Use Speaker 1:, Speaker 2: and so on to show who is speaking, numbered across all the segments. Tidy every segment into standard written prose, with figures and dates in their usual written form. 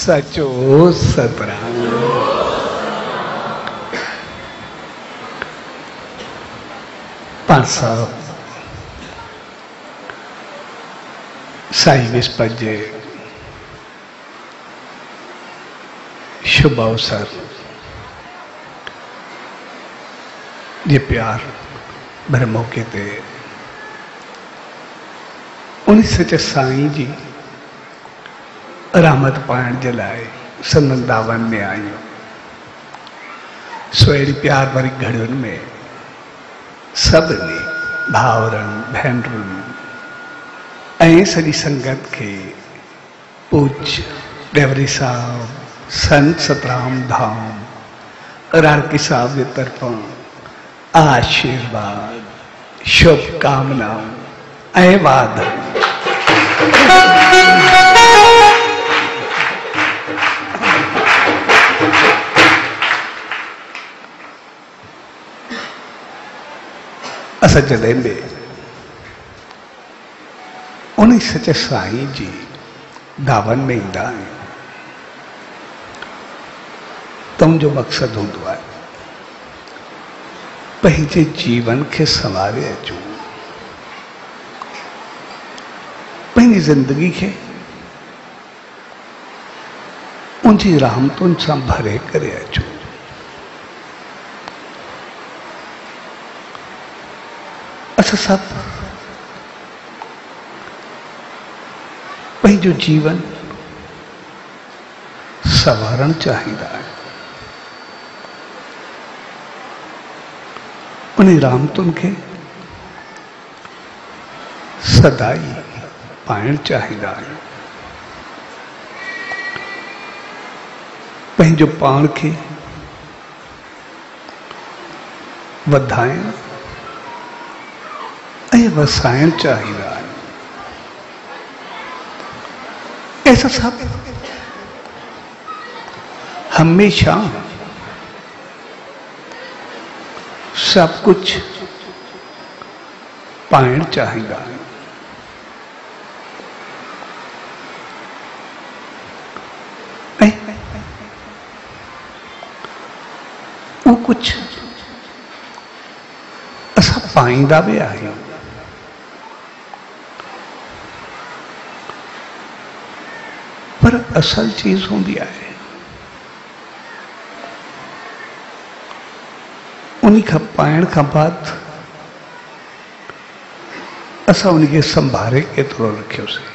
Speaker 1: सचो सतराम। पांच साहब साई विस्पत जे शुभ अवसर जे प्यार भरे मौके ते उन सच साईं जी रहमत पाइण जे लाइ संदन दावन में आहियूं। सो अहिड़ी प्यार भरी घड़ियुनि में सभिनी भाउरनि भेनरुनि ऐं सॼी संगत खे पूज्य डेवरी साहब संत सतराम धाम रारकी साहब जे तरफां आशीर्वाद शुभकामनाऊं ऐं वाद असां जॾहिं बि उन सच साईं जी दावन में ईंदा आहियूं त उनजो मक़सदु हूंदो आहे पंहिंजे जीवन खे संवारे अचूं, पंहिंजी ज़िंदगी खे उनजी रहमतुनि सां भरे करे अचूं। असां सभु पंहिंजो जीवन संवारण चाहींदा आहियूं, उन रहमतुनि खे सदाई पाइण चाहींदा आहियूं, पंहिंजो पाण खे वधाइण ऐं वसाइण चाहींदा आहियूं। ऐसा सब हमेशा सब कुछ पाइण चाहींदा आहियूं। वो कुछ असां पाईंदा भी आहियूं, पर असल चीज होंदी आहे उन्हीं खां पाइण खां बाद असां उनखे संभारे केतिरो रखियोसीं,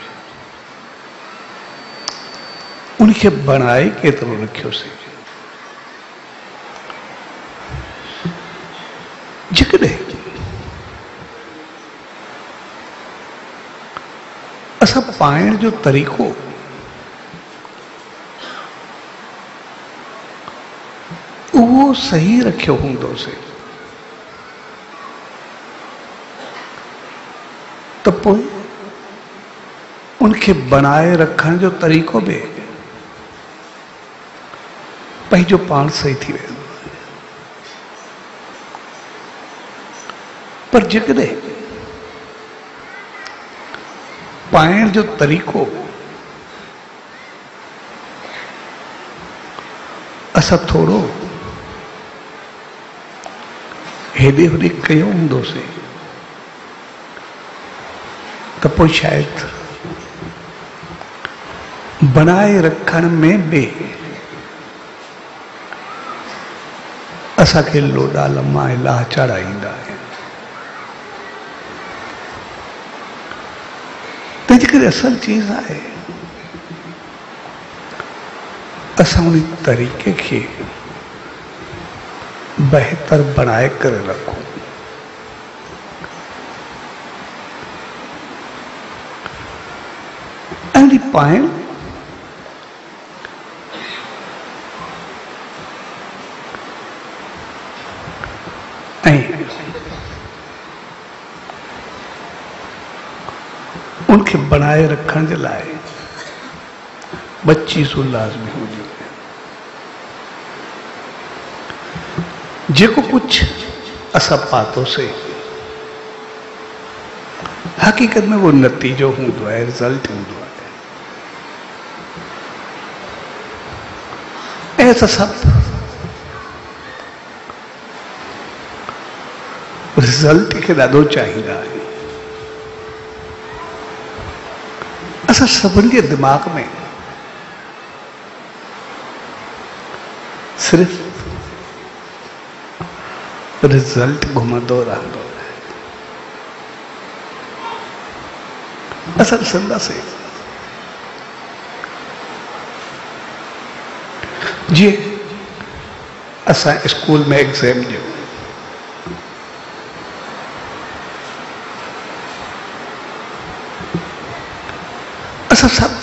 Speaker 1: उनखे बनाए केतिरो रखियोसीं। जेकॾहिं असां पाइण जो तरीक़ो वो सही रखियो हूंदोसीं त पोइ उनखे बनाए रखण जो तरीक़ो भी पंहिंजो पाण सही थी वेंदो। पर जेकॾहिं पाइण जो तरीक़ो असां थोड़ो हेॾे होॾे कयो हूंदोसीं त पोइ शायदि बनाए रखण में भी असांखे लोॾा लम्हा ऐं लाचार ईंदा आहिनि। तंहिंजे करे असल चीज आहे असां उन तरीक़े खे बेहतर बनाए करे रखूं। ऐं पाइण ऐं उनखे बनाए रखण जे लाइ ॿ चीज़ूं लाज़मी हूंदियूं। जेको कुछ असां पातोसीं हकीकत में वो नतीजो हूंदो आहे, रिज़ल्ट हूंदो आहे। ऐसा सब रिजल्ट खे ॾाढो चाहींदा आहियूं। असां सभिनी जे दिमाग़ में सिर्फ रिजल्ट घुमंदो रहंदो आहे। असां ॾिसंदासीं जीअं असां स्कूल में एग्ज़ाम ॾियो, असां सभु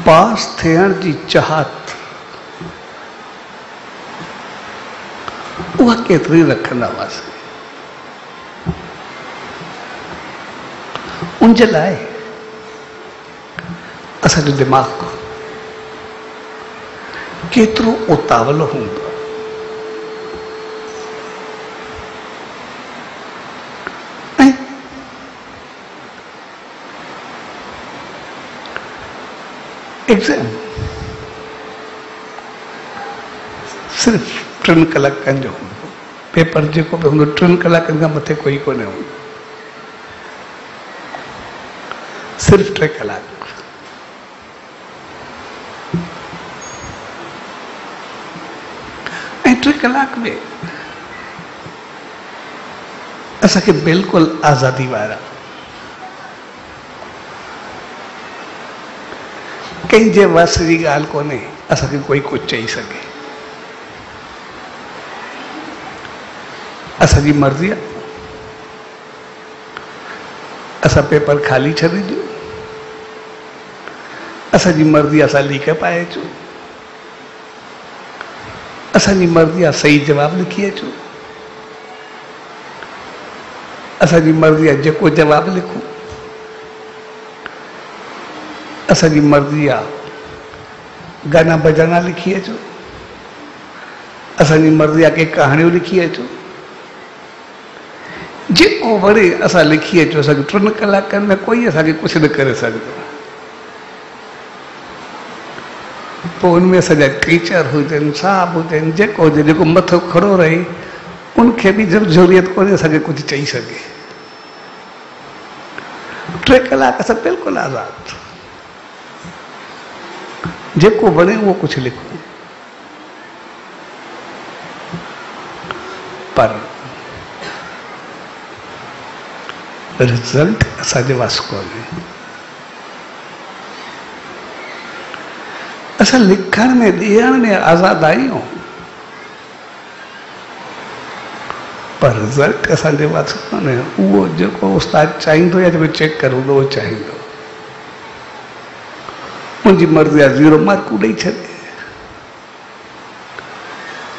Speaker 1: पास थियण जी चाहत उहा केतिरी रखंदा हुआसीं। उन जे लाइ असांजो दिमाग़ केतिरो उतावलो हूंदो। ऐं एग्ज़ाम सिर्फ़ 3 कलाकनि जो हूंदो। पेपर जेको बि हूंदो 3 कलाकनि खां मथे कोई कोन्हे हूंदो, सिर्फ़ 3 कलाक। ऐं 3 कलाक में असांखे बिल्कुलु आज़ादी वारा, कंहिंजे वस जी ॻाल्हि कोन्हे असांखे कोई कुझु चई सघे। असांजी मर्ज़ी आहे, असां पेपर खाली छॾे ॾियूं, असांजी मर्ज़ी असां लीक पाए अचूं, असांजी मर्ज़ी आहे सही जवाबु लिखी अचूं, असांजी मर्ज़ी आहे जेको जवाबु लिखूं, असांजी मर्ज़ी आहे गाना बजाना लिखी अचूं, असांजी मर्ज़ी आहे के कहाणियूं लिखी अचूं, जेको वणे असां लिखी अचूं। असांखे 3 कलाकनि में कोई असांखे कुझु न करे सघंदो। पोइ उनमें असांजा टीचर हुजनि, साहब हुजनि, जेको हुजे, जेको मथो खड़ो रहे उनखे बि ज़रूरत कोन्हे असांखे कुझु चई सघे। 3 कलाक असां बिल्कुलु आज़ाद, जेको वणे उहो कुझु लिखूं। पर रिजल्ट असांजे वास कोन्हे। असां लिखण में ॾियण में आज़ाद आहियूं, पर रिजल्ट असांजे वास कोन्हे। उहो जेको उस्ताद चाहींदो या जेको चेक करूं उहो चाहींदो। मुंहिंजी मर्ज़ी आहे 0 मार्कूं ॾेई छॾे,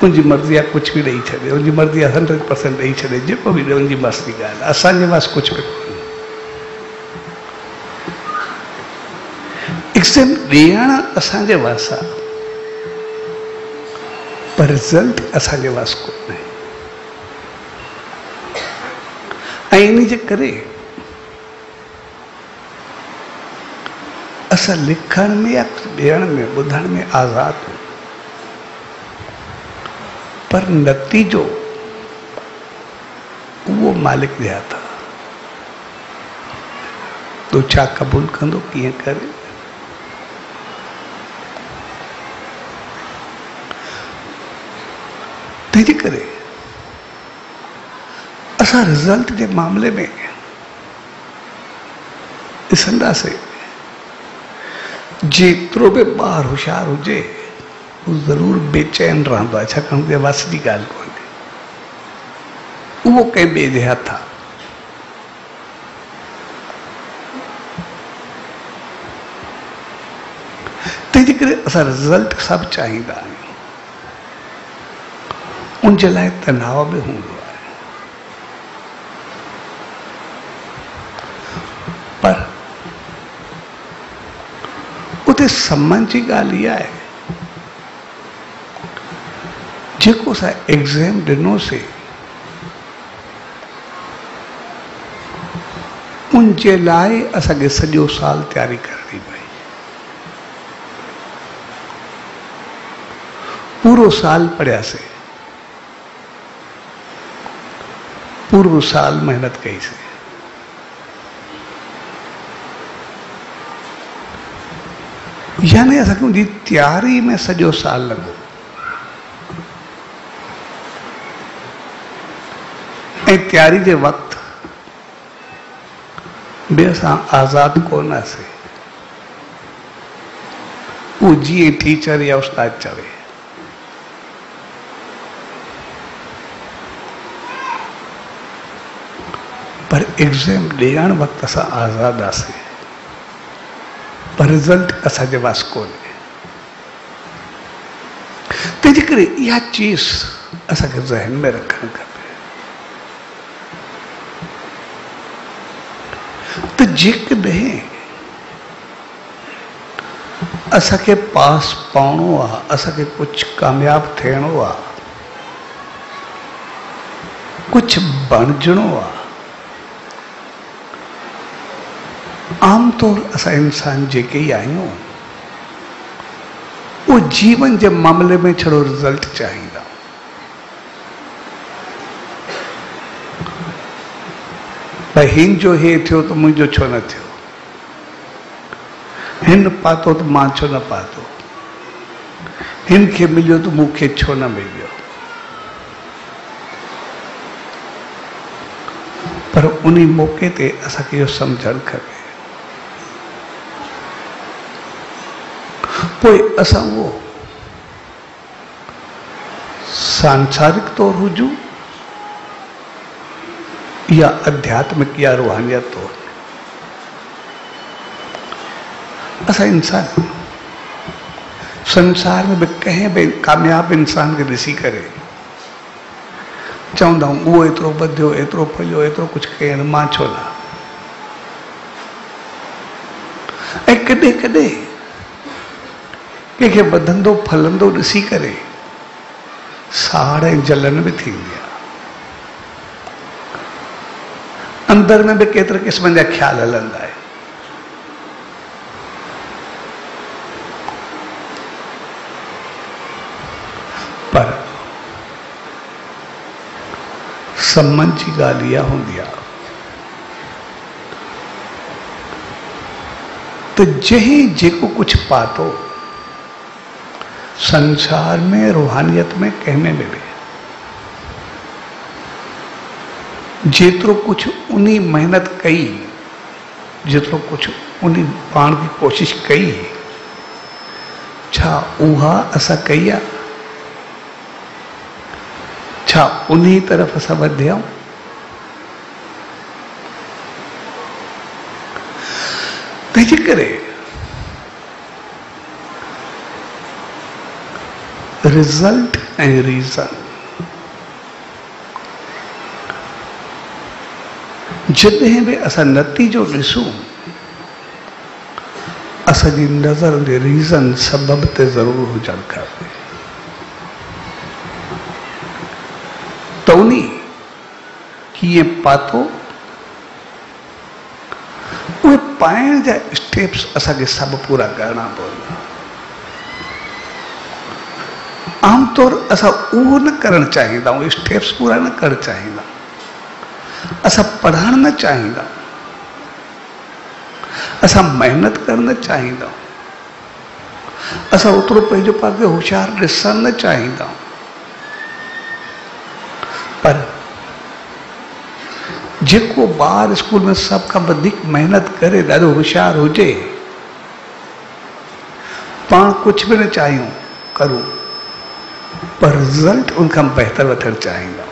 Speaker 1: मुंहिंजी मर्ज़ी आहे कुझु बि ॾेई छॾे, मुंहिंजी मर्ज़ी आहे 100% ॾेई छॾे, जेको बि ॾे मुंहिंजी मस्त जी ॻाल्हि। असांजे वास कुझु बि कोन्हे। एग्ज़ाम ॾियण असांजे वास आहे, पर रिज़ल्ट असांजे वास कोन्हे। ऐं इन जे करे असां लिखण में या ॾियण में ॿुधण में आज़ाद हो, पर नतीजो उहो मालिक जे हथ आहे। तो छा क़बूल कंदो, कीअं करे। तंहिंजे करे असां रिज़ल्ट जे मामले में ॾिसंदासीं, जेतिरो बि ॿार होशियारु हुजे हू ज़रूरु बेचैन रहंदो आहे, छाकाणि त वस जी ॻाल्हि कोन्हे, उहो कंहिं ॿिए जे हथ आहे। तंहिंजे करे असां रिज़ल्ट सभु चाहींदा आहियूं। उन जे लाइ तनाव बि हूंदो आहे, पर उते सम्मान जी ॻाल्हि इहा आहे, जेको असां एग्ज़ाम ॾिनोसीं उन जे लाइ असांखे सॼो साल तयारी करणी पई। पूरो साल पढ़िया से, पूरो साल मेहनत कई से। यानी असांखे जी तैयारी में सॼो साल लॻो ऐं तैयारी जे वक़्तु बि असां आज़ाद कोन हुआसीं। वो जीअं टीचर या उस्ताद चवे। पर एग्ज़ाम ॾियण वक़्तु असां आज़ाद हुआसीं, पर रिज़ल्ट असांजे वास कोन्हे। तंहिंजे करे इहा चीज़ असांखे ज़हन में रखणु खपे त जेकॾहिं असांखे पास पवणो आहे, असांखे कुझु कामयाबु थियणो आहे, कुझु बणिजणो आहे, आमतौर असां इंसान जेके ई आहियूं वो जीवन जे मामले में छड़ो रिज़ल्ट चाहींदा। भाई हिन जो हे थियो त मुंहिंजो छो न थियो, हिन पातो त मां छो न पातो, हिन खे मिलियो त मूंखे छो न मिलियो। पर उन मौके ते असांखे इहो सम्झणु खपे, पोइ असां उहो सांसारिक तौर हुजूं या आध्यात्मिक या रूहानियत तौर, असां इंसान संसार में भी कंहिं बि कामयाब इंसान खे ॾिसी करे चवंदा आहियूं उहो एतिरो वधियो, एतिरो फलियो, एतिरो कुझु कयनि, मां छो न। ऐं कॾहिं कॾहिं कंहिंखे वधंदो फलंदो ॾिसी करे साड़ ऐं जलन बि थींदी आहे। अंदर में भी केतिरे क़िस्मनि जा ख्याल हलंदा आहिनि। पर सम्मान जी ॻाल्हि इहा हूंदी आहे त जंहिं जेको कुझु पातो संसार में, रूहानियत में, कंहिंमें भी जेतिरो कुझु उनी मेहनत कई, जेतिरो कुझु उनी पाण की कोशिश कई, छा उहा असां कई आहे? छा उन्ही तरफ़ असां वधिया? तंहिंजे करे रिज़ल्ट ऐं रीज़न जॾहिं बि असां नतीजो ॾिसूं, असांजी नज़र जे रीज़न सबब ते ज़रूर हुजणु खपे। त उनी कीअं पातो, उहे पाइण जा स्टेप्स असांखे सभु पूरा करणा पवंदा। आमतौर असां उहो न करणु चाहींदा आहियूं, स्टेप्स पूरा न करणु चाहींदा, असां पढ़णु न चाहींदा, असां मेहनत करणु न चाहींदा, असां ओतिरो पंहिंजो पाण खे होशियारु ॾिसणु न चाहींदा। पर जेको ॿार स्कूल में सभ खां वधीक मेहनत करे, ॾाढो होशियारु हुजे, पाण कुझु बि न चाहियूं करूं, पर रिज़ल्ट उनखां बहितर वठणु चाहींदा,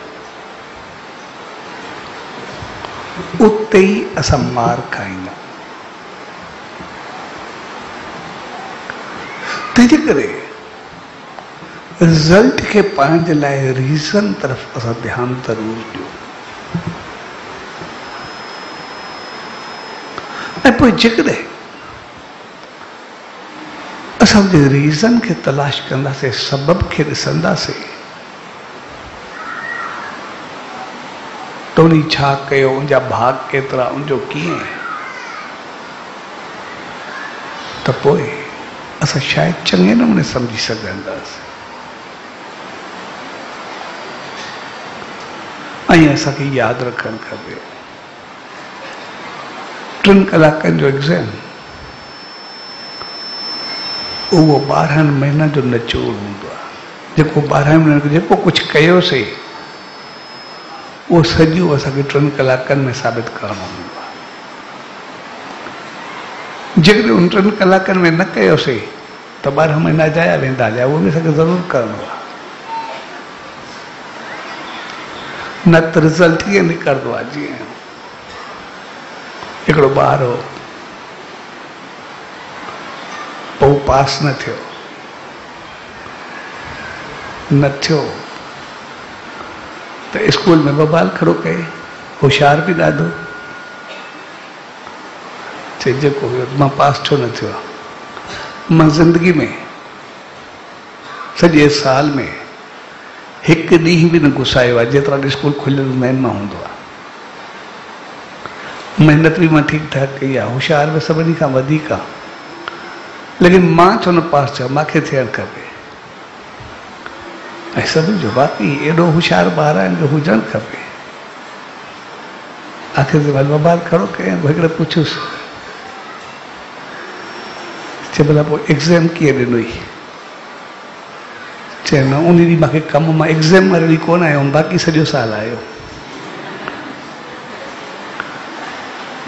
Speaker 1: उते ई असां मार खाईंदा। तंहिंजे करे रिज़ल्ट खे पाइण जे लाइ रीज़न तरफ़ असां ध्यानु ज़रूर ॾियो। ऐं पोइ जेकॾहिं असां जे रीज़न खे तलाश कंदासीं, सबब खे ॾिसंदासीं, त उन छा कयो, उनजा भाग केतिरा, उनजो कीअं, त पोइ असां शायदि चङे नमूने सम्झी सघंदासीं ऐं असांखे यादि रखणु खपे 3 कलाकनि जो एग्ज़ाम उहो 12 महीननि जो निचोड़ हूंदो आहे। जेको 12 महीननि जेको कुझु कयोसीं उहो सॼो असांखे 3 कलाकनि में साबित करणो हूंदो आहे। जेकॾहिं उन 3 कलाकनि में न कयोसीं त 12 महीना जाया वेंदा जा, उहो बि असांखे ज़रूरु करणो आहे। न त रिज़ल्ट ईअं निकिरंदो आहे जीअं हिकिड़ो ॿार हो, पोइ पास न थियो त स्कूल में बबाल खड़ो कई, होशियार बि ॾाढो, चई जेको मां पास छो न थियो, मां ज़िंदगी में सॼे साल में हिकु ॾींहुं बि न गुसायो आहे जेतिरा स्कूल खुलियल हूंदा आहिनि मां हूंदो आहे। महिनत बि मां ठीकु ठाक कई आहे, होशियार बि सभिनी खां वधीक आहे, लेकिन मां छो न पास थियो, मूंखे थियणु खपे। ऐं सभिनी जो बाक़ी एॾो होशियारु ॿार आहिनि जो हुजणु खपे। आख़िर ते बबाल खड़ो कयईं, हिकिड़े पुछियुसि, चए भला पोइ एग्ज़ाम कीअं ॾिनोई? चए न उन ॾींहुं मूंखे कमु, मां एग्ज़ाम वारे ॾींहुं कोन आयो, बाक़ी सॼो साल आयो।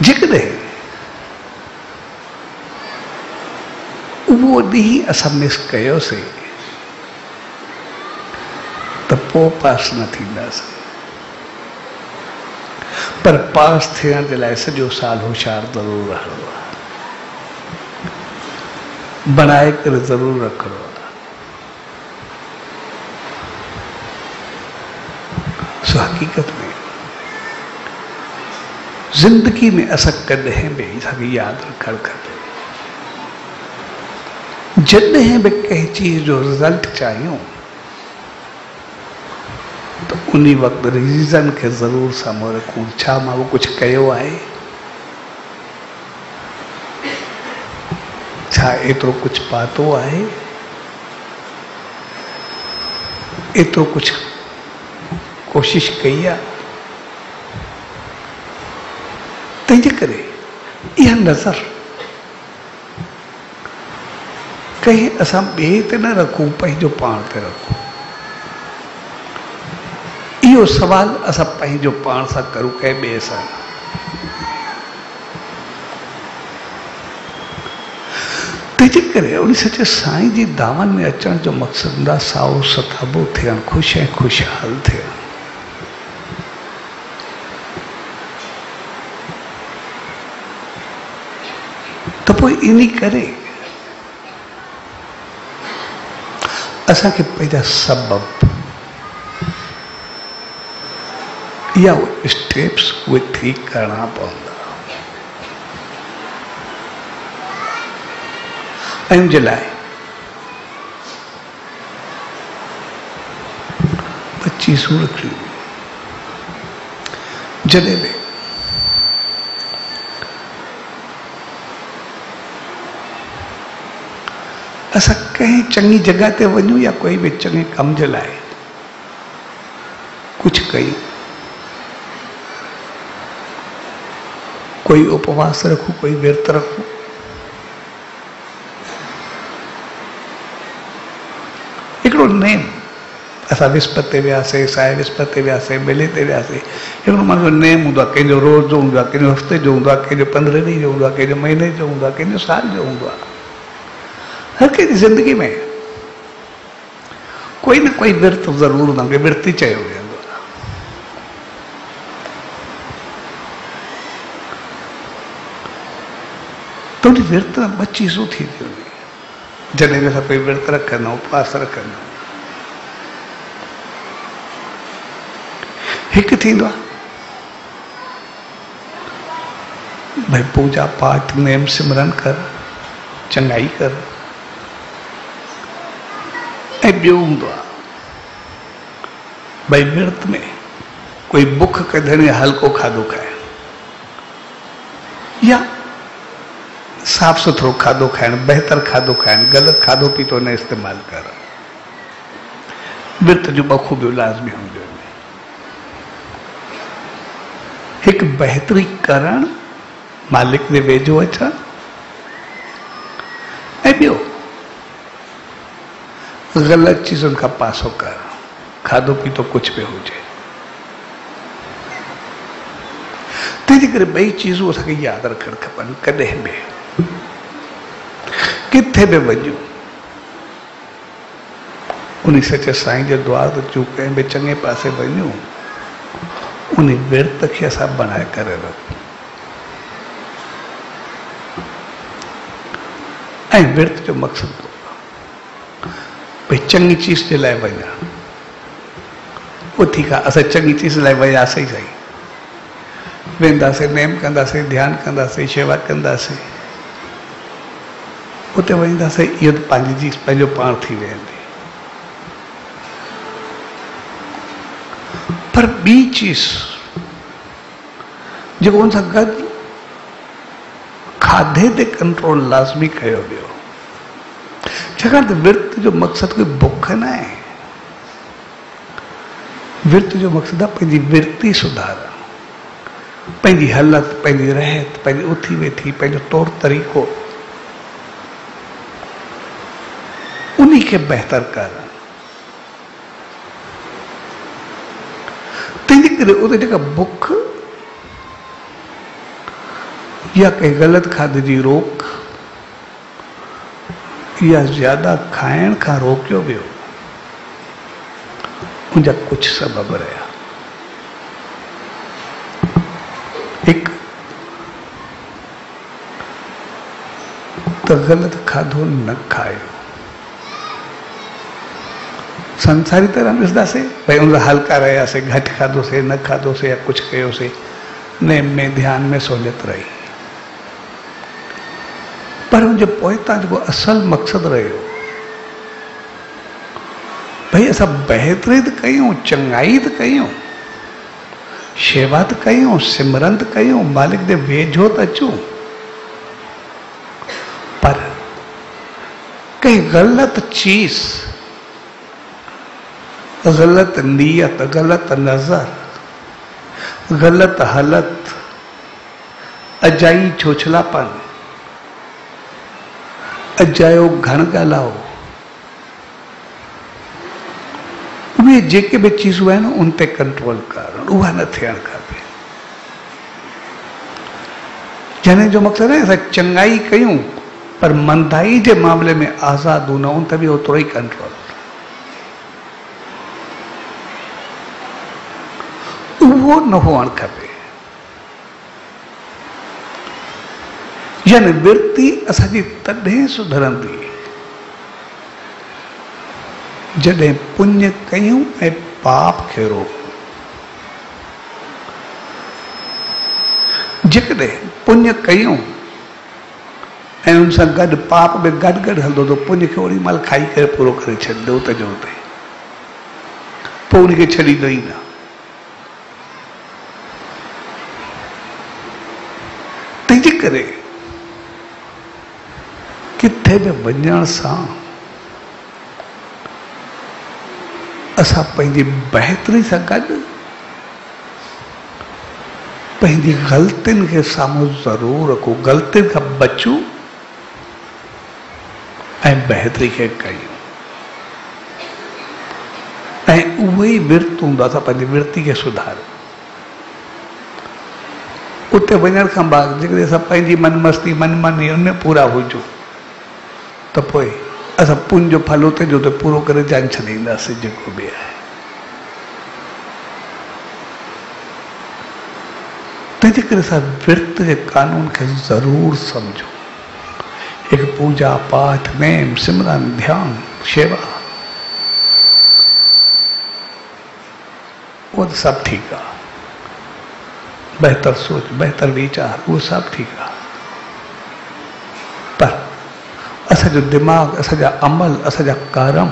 Speaker 1: जेकॾहिं उहो ॾींहुं असां मिस कयोसीं त पोइ पास न थींदासीं, पर पास थियण जे लाइ सॼो साल होशियार ज़रूरु रहणो आहे, बनाए करे ज़रूरु रखणो आहे। सो हक़ीक़त में ज़िंदगी में असां कॾहिं बि असांखे यादि रखणु खपे, जॾहिं बि कंहिं चीज़ जो रिज़ल्ट चाहियूं त उन वक़्तु रीज़न खे ज़रूरु साम्हूं रखूं। छा मां उहो कुझु कयो आहे? छा एतिरो कुझु पातो आहे? एतिरो कुझु कोशिश कई आहे? तंहिंजे करे इहा नज़र कहीं असां ॿिए ते न रखूं, पंहिंजो पाण ते रखूं। इहो सवाल असां पंहिंजो पाण सां करूं, कंहिं ॿिए सां न। तंहिंजे करे उन सचे साईं जी दामन में अचण जो मक़सदु हूंदो आहे साओ सताबो थियणु, ख़ुशि ऐं ख़ुशहाल थियणु। त पोइ इन करे असांखे पंहिंजा सबब या स्टेप्स उहे ठीक करणा पवंदा। ऐं जे लाइ 25 रखियूं। जॾहिं बि असां कंहिं चङी जॻह ते वञूं या कोई बि चङे कम जे लाइ कुझु कयूं, कोई उपवास रखूं, कोई विर्त रखूं, हिकिड़ो नेम, असां विस्पति ते वियासीं, साए विस्पति ते वियासीं, मेले ते वियासीं, हिकिड़ो माण्हू नेम हूंदो आहे, कंहिंजो रोज़ जो हूंदो आहे, कंहिंजो हफ़्ते जो हूंदो आहे, कंहिंजो 15 ॾींहं जो हूंदो आहे, कंहिंजो महीने जो हूंदो आहे, कंहिंजो साल जो हूंदो आहे। हर कंहिंजी ज़िंदगी में कोई न कोई विर्त ज़रूरु हूंदो आहे, विर्त ई चयो वेंदो आहे। त उन विर्त में 2 चीज़ूं थींदियूं आहिनि। जॾहिं बि असां कोई विर्त रखंदा, उपवास रखंदा, हिकु थींदो आहे भाई पूजा पाठ नेम सिमरन कर, चङाई कर, ऐं ॿियो हूंदो आहे भाई विर्त में कोई बुख कढण या हल्को खाधो खाइण या साफ़ सुथरो खाधो खाइण, बहितर खाधो खाइण, ग़लति खाधो पीतो न इस्तेमालु करणु। विर्त जूं 2 खूबियूं लाज़मी हूंदियूं आहिनि। एक बेहतरी करण, मालिक ने वेझो अचण, ऐं ॿियो ग़लति चीज़ुनि खां पासो कर, खाधो पीतो कुछ भी हुजे। तंहिंजे करे ॿई चीज़ूं असांखे यादि रखणु खपनि। कॾहिं बि किथे बि वञूं, उन सचे साईं जे द्वार ते अचूं, कंहिं बि चङे पासे वञूं, उन विर्त खे असां बणाए करे रखूं। ऐं विर्त जो मक़सदु भई चङी चीज़ जे लाइ वञणु, पोइ ठीकु आहे, असां चङी चीज़ लाइ वियासीं सही, वेंदासीं, नेम कंदासीं, ध्यानु कंदासीं, शेवा कंदासीं, उते वञींदासीं, इहो त पंहिंजी चीज़ पंहिंजो पाण थी वेंदी। पर ॿी चीज़ जेको हुन सां गॾु खाधे ते कंट्रोल लाज़मी कयो वियो, छाकाणि त विर्त जो मक़सदु कोई बुख न आहे। विर्त जो मक़सदु आहे पंहिंजी विर्ती सुधारणु, पंहिंजी हालत, पंहिंजी रहत, पंहिंजी उथी वेठी, पंहिंजो तौर तरीक़ो, उन्ही खे बहितर करणु। तंहिंजे करे उते जेका बुख या कंहिं ग़लति खाधे जी रोक या ज्यादा खाइण खां रोकियो वियो, उनजा कुछ सबब रहिया। हिकु त ग़लति खाधो न खायो। संसारी तरह ॾिसंदासीं भई उन हल्का रहियासीं, घटि खाधोसीं, न खाधोसीं या कुझु कयोसीं, नेम में ध्यान में सहूलियत रही। पर उनजे पोइतां जेको असल मक़सदु रहियो, भई असां बहितरी त कयूं, चङाई त कयूं, शेवा त कयूं, सिमरन त कयूं, मालिक जे वेझो त अचूं, पर कंहिं ग़लति चीज़, ग़लति नीयत, ग़लति नज़र, ग़लति हालत, अजाई छोछलापन, अजायो घण ॻाल्हाओ, उहे जेके बि चीज़ूं आहिनि उन ते कंट्रोल करणु, उहा न थियणु खपे। जंहिं जो मक़सदु आहे असां चङाई कयूं पर मंदाई जे मामले में आज़ादु न, उन ते बि ओतिरो ई कंट्रोल। उहो न हुअणु खपे। यानी विर्ती असांजी तॾहिं सुधरंदी जॾहिं पुण्य कयूं ऐं पाप खे रोकूं। जेकॾहिं पुण्य कयूं ऐं उन सां गॾु पाप में गॾु गॾु हलंदो त पुण्य खे ओड़ी महिल खाई करे पूरो करे छॾींदो त जो उते, पोइ उनखे छॾींदो ई न। तंहिंजे करे किथे बि वञण सां असां पंहिंजी बहितरी सां गॾु पंहिंजी ग़लतियुनि खे साम्हूं ज़रूरु रखूं, ग़लतियुनि खां बचूं ऐं बहितरी खे कयूं। ऐं उहो ई विर्त हूंदो, असां पंहिंजी विर्ती खे सुधारूं। उते वञण खां बाद जेकॾहिं असां पंहिंजी मनमस्ती, मनमानी उनमें पूरा हुजूं त पोइ असां पुण्य जो फल उते जो उते पूरो करे जान छॾींदासीं जेको बि आहे। तंहिंजे करे असां विर्त जे कानून खे ज़रूरु सम्झो। हिकु पूजा पाठ, नेम, सिमरन, ध्यान, शेवा, उहो त सभु ठीकु आहे। बहितर सोच, बहितर वीचार, उहो सभु ठीकु आहे। पर असांजो दिमाग़, असांजा अमल, असांजा कर्म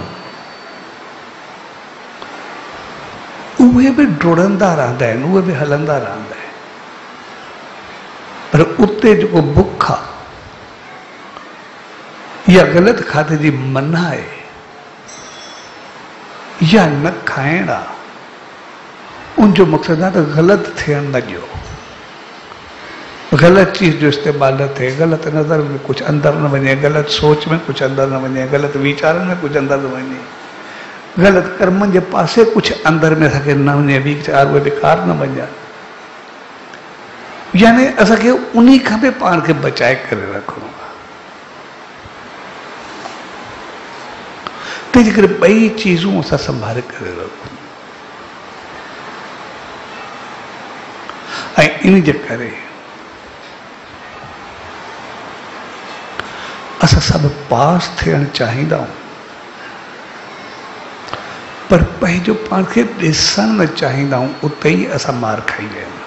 Speaker 1: उहे बि डुड़ंदा रहंदा आहिनि, उहे बि हलंदा रहंदा आहिनि। पर उते जेको बुख आहे या ग़लति खाधे जी मनाही या न खाइण आहे, उनजो मक़सदु आहे त ग़लति थियणु न ॾियो। गलत चीज जो इस्तेमाल न थे, गलत नज़र में कुछ अंदर न वञे, गलत सोच में कुछ अंदर न वञे, गलत वीचारनि में कुछ अंदर न वञे, गलत कर्मनि जे पासे कुछ अंदर में असांखे न वञे, वीचार उहे बेकार न वञनि। यानी असांखे उन्हीं खां बि पाण खे बचाए करे रखणो आहे। तंहिंजे करे ॿई चीज़ूं असां संभाले करे रखूं। ऐं इन जे करे असां सभु पास थियणु चाहींदा आहियूं, पर पंहिंजो पाण खे ॾिसणु न चाहींदा आहियूं, उते ई असां मार खाई वेंदा आहियूं।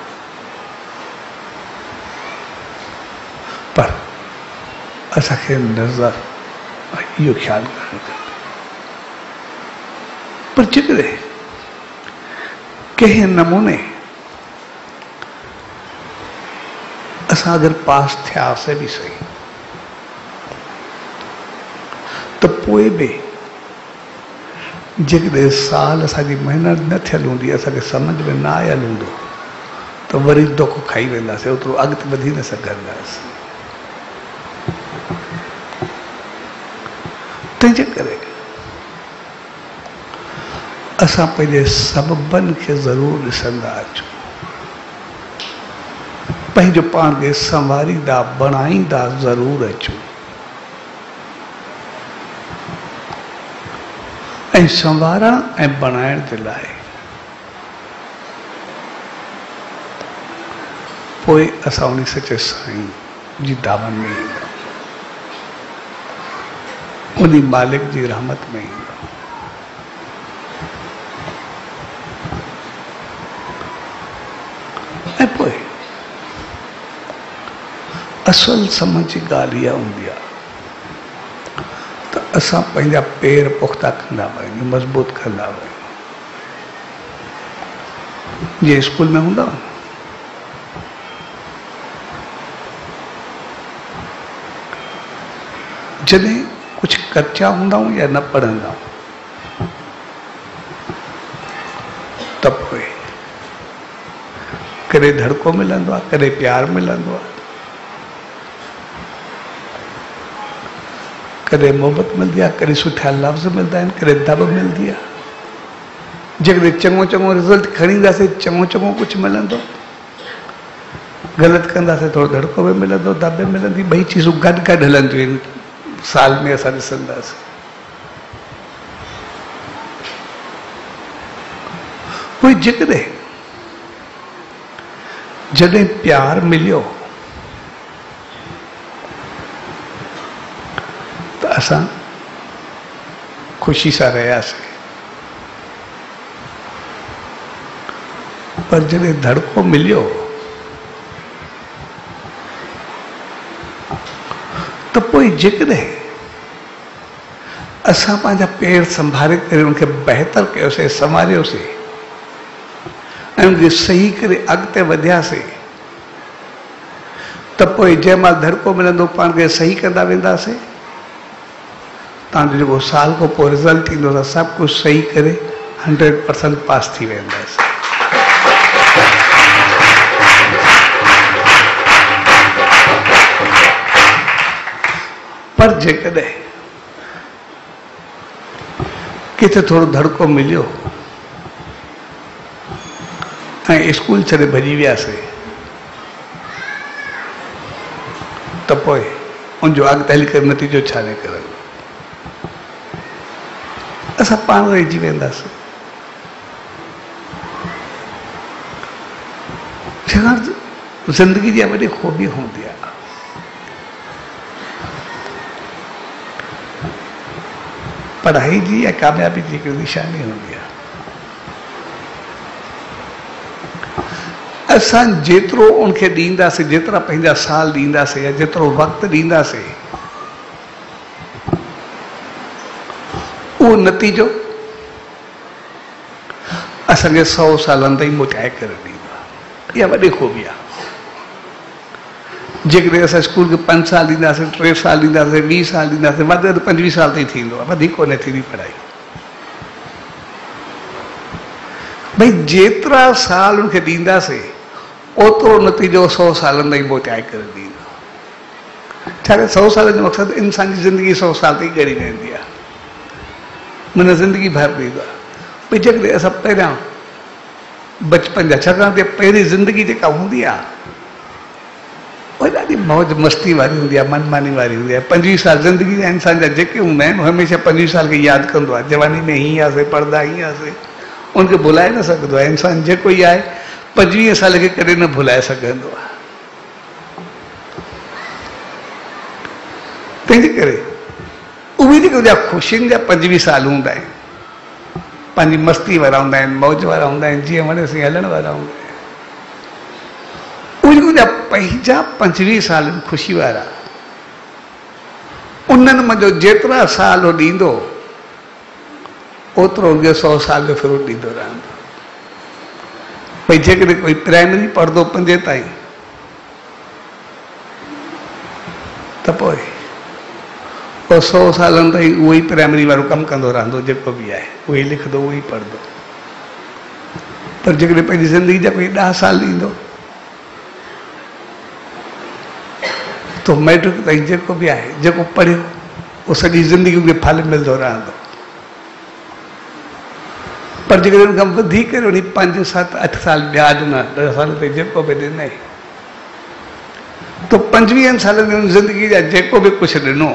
Speaker 1: पर असांखे नज़र इहो ख़्यालु करणु खपे। पर जेकॾहिं कंहिं नमूने असां अगरि पास थियासीं बि सही, त पोइ बि जेकॾहिं साल असांजी महिनत न थियल हूंदी, असांखे सम्झ में न आयल हूंदो, त वरी धोखो खाई वेंदासीं, ओतिरो अॻिते वधी न सघंदासीं। तंहिंजे करे असां पंहिंजे सबबनि खे ज़रूरु ॾिसंदा अचूं, पंहिंजो पाण खे संवारींदा बणाईंदा ज़रूरु अचूं। ऐं संवारण ऐं बणाइण जे लाइ पोइ असां उन सचे साईं जी दामन में ईंदा, उन मालिक जी रहमत में ईंदा। ऐं पोइ असल समझ जी ॻाल्हि इहा हूंदी आहे त असां पंहिंजा पेर पुख्ता कंदा वञूं, मज़बूत कंदा वञूं। जीअं स्कूल में हूंदा जॾहिं कुछ कच्चा हूंदा आहियूं या न पढ़ंदा आहियूं, त पोइ कॾहिं धड़को मिलंदो आहे, कॾहिं प्यार मिलंदो आहे, कॾहिं मोहबत मिलंदी आहे, कॾहिं सुठा लफ़्ज़ मिलंदा आहिनि, कॾहिं दब मिलंदी आहे। जेकॾहिं चङो चङो रिज़ल्ट खणी ईंदासीं, चङो चङो कुझु मिलंदो, ग़लति कंदासीं थोरो धड़को बि मिलंदो, दब बि मिलंदी, ॿई चीज़ूं गॾु गॾु हलंदियूं आहिनि। साल में असां ॾिसंदासीं। पोइ जॾहिं प्यार मिलियो त असां ख़ुशी सां रहियासीं, पर जॾहिं धड़को मिलियो त पोइ जेकॾहिं असां पंहिंजा पेर संभाले करे उनखे बहितर कयोसीं, संभालियोसीं ऐं उनखे सही करे अॻिते वधियासीं, त पोइ जंहिं महिल धड़को मिलंदो पाण खे सही कंदा वेंदासीं। तव्हांजो जेको साल खां पोइ रिज़ल्ट ईंदो आहे, सभु कुझु सही करे 100% पास थी वेंदासीं। पर जेकॾहिं किथे थोरो धड़को मिलियो ऐं स्कूल छॾे भॼी वियासीं, त पोइ उनजो अॻिते हली करे नतीजो छा निकिरंदो? असां पाण रहिजी वेंदासीं। छाकाणि ज़िंदगी जी वॾी ख़ूबी हूंदी आहे, पढ़ाई जी या कामयाबी जी हिकिड़ी निशानी हूंदी आहे। असां जेतिरो उनखे ॾींदासीं, जेतिरा पंहिंजा साल ॾींदासीं या जेतिरो वक़्तु ॾींदासीं, उहो नतीजो असांखे 100 सालनि ताईं मोटाए करे ॾींदो। इहा वॾी ख़ूबी आहे। जेकॾहिं असां स्कूल खे 5 साल ॾींदासीं, 3 साल ॾींदासीं, 20 साल ॾींदासीं, वधि वधि 25 साल ताईं थींदो आहे, वधीक कोन्हे थींदी पढ़ाई। भई जेतिरा साल उनखे ॾींदासीं ओतिरो नतीजो 100 सालनि ताईं पहुचाए करे ॾींदो। छाकाणि 100 साल जो मक़सदु इंसान जी ज़िंदगी 100 साल ताईं ॻड़ी वेंदी आहे, माना ज़िंदगी भर ॾींदो आहे। भई जेकॾहिं असां पहिरियां बचपन जा, छाकाणि त पहिरीं ज़िंदगी जेका हूंदी आहे उहा ॾाढी मौज मस्ती वारी हूंदी आहे, मनमानी वारी हूंदी आहे। 25 साल ज़िंदगी जा इंसान जा जेके हूंदा आहिनि हमेशह 25 साल खे यादि कंदो आहे, जवानी में हीअं हुआसीं, पढ़ंदा हीअं हुआसीं, उनखे भुलाए न सघंदो आहे। इंसान जेको ई आहे 25 साल खे कॾहिं न भुलाए सघंदो आहे। तंहिंजे करे उहे जेके उनजा ख़ुशियुनि जा 25 साल हूंदा आहिनि, पंहिंजी मस्ती वारा हूंदा आहिनि, मौज वारा हूंदा आहिनि, जीअं वणे तीअं हलण वारा हूंदा आहिनि। उहे उनजा पंहिंजा 25 साल ख़ुशी वारा, उन्हनि मंझि जेतिरा साल उहो ॾींदो ओतिरो उनखे 100 साल जो फ्रूट ॾींदो रहंदो। भई जेकॾहिं कोई प्राइमरी पढ़ंदो 5 ताईं त पोइ 100 सालनि ताईं उहो ई प्राइमरी वारो कमु कंदो रहंदो, जेको बि आहे उहो ई लिखंदो, उहो ई पढ़ंदो। पर जेकॾहिं पंहिंजी ज़िंदगी जा कोई 10 साल ॾींदो तो मैट्रिक ताईं जेको बि आहे, जेको पढ़ियो उहो सॼी ज़िंदगी उनखे फल मिलंदो रहंदो। पर जेकॾहिं उनखां वधीक वञी 5, 7, 8 साल ॿिया ॾिना, 10 साल ताईं जेको बि ॾिनई, तो 25 सालनि में ज़िंदगी जा जेको बि कुझु ॾिनो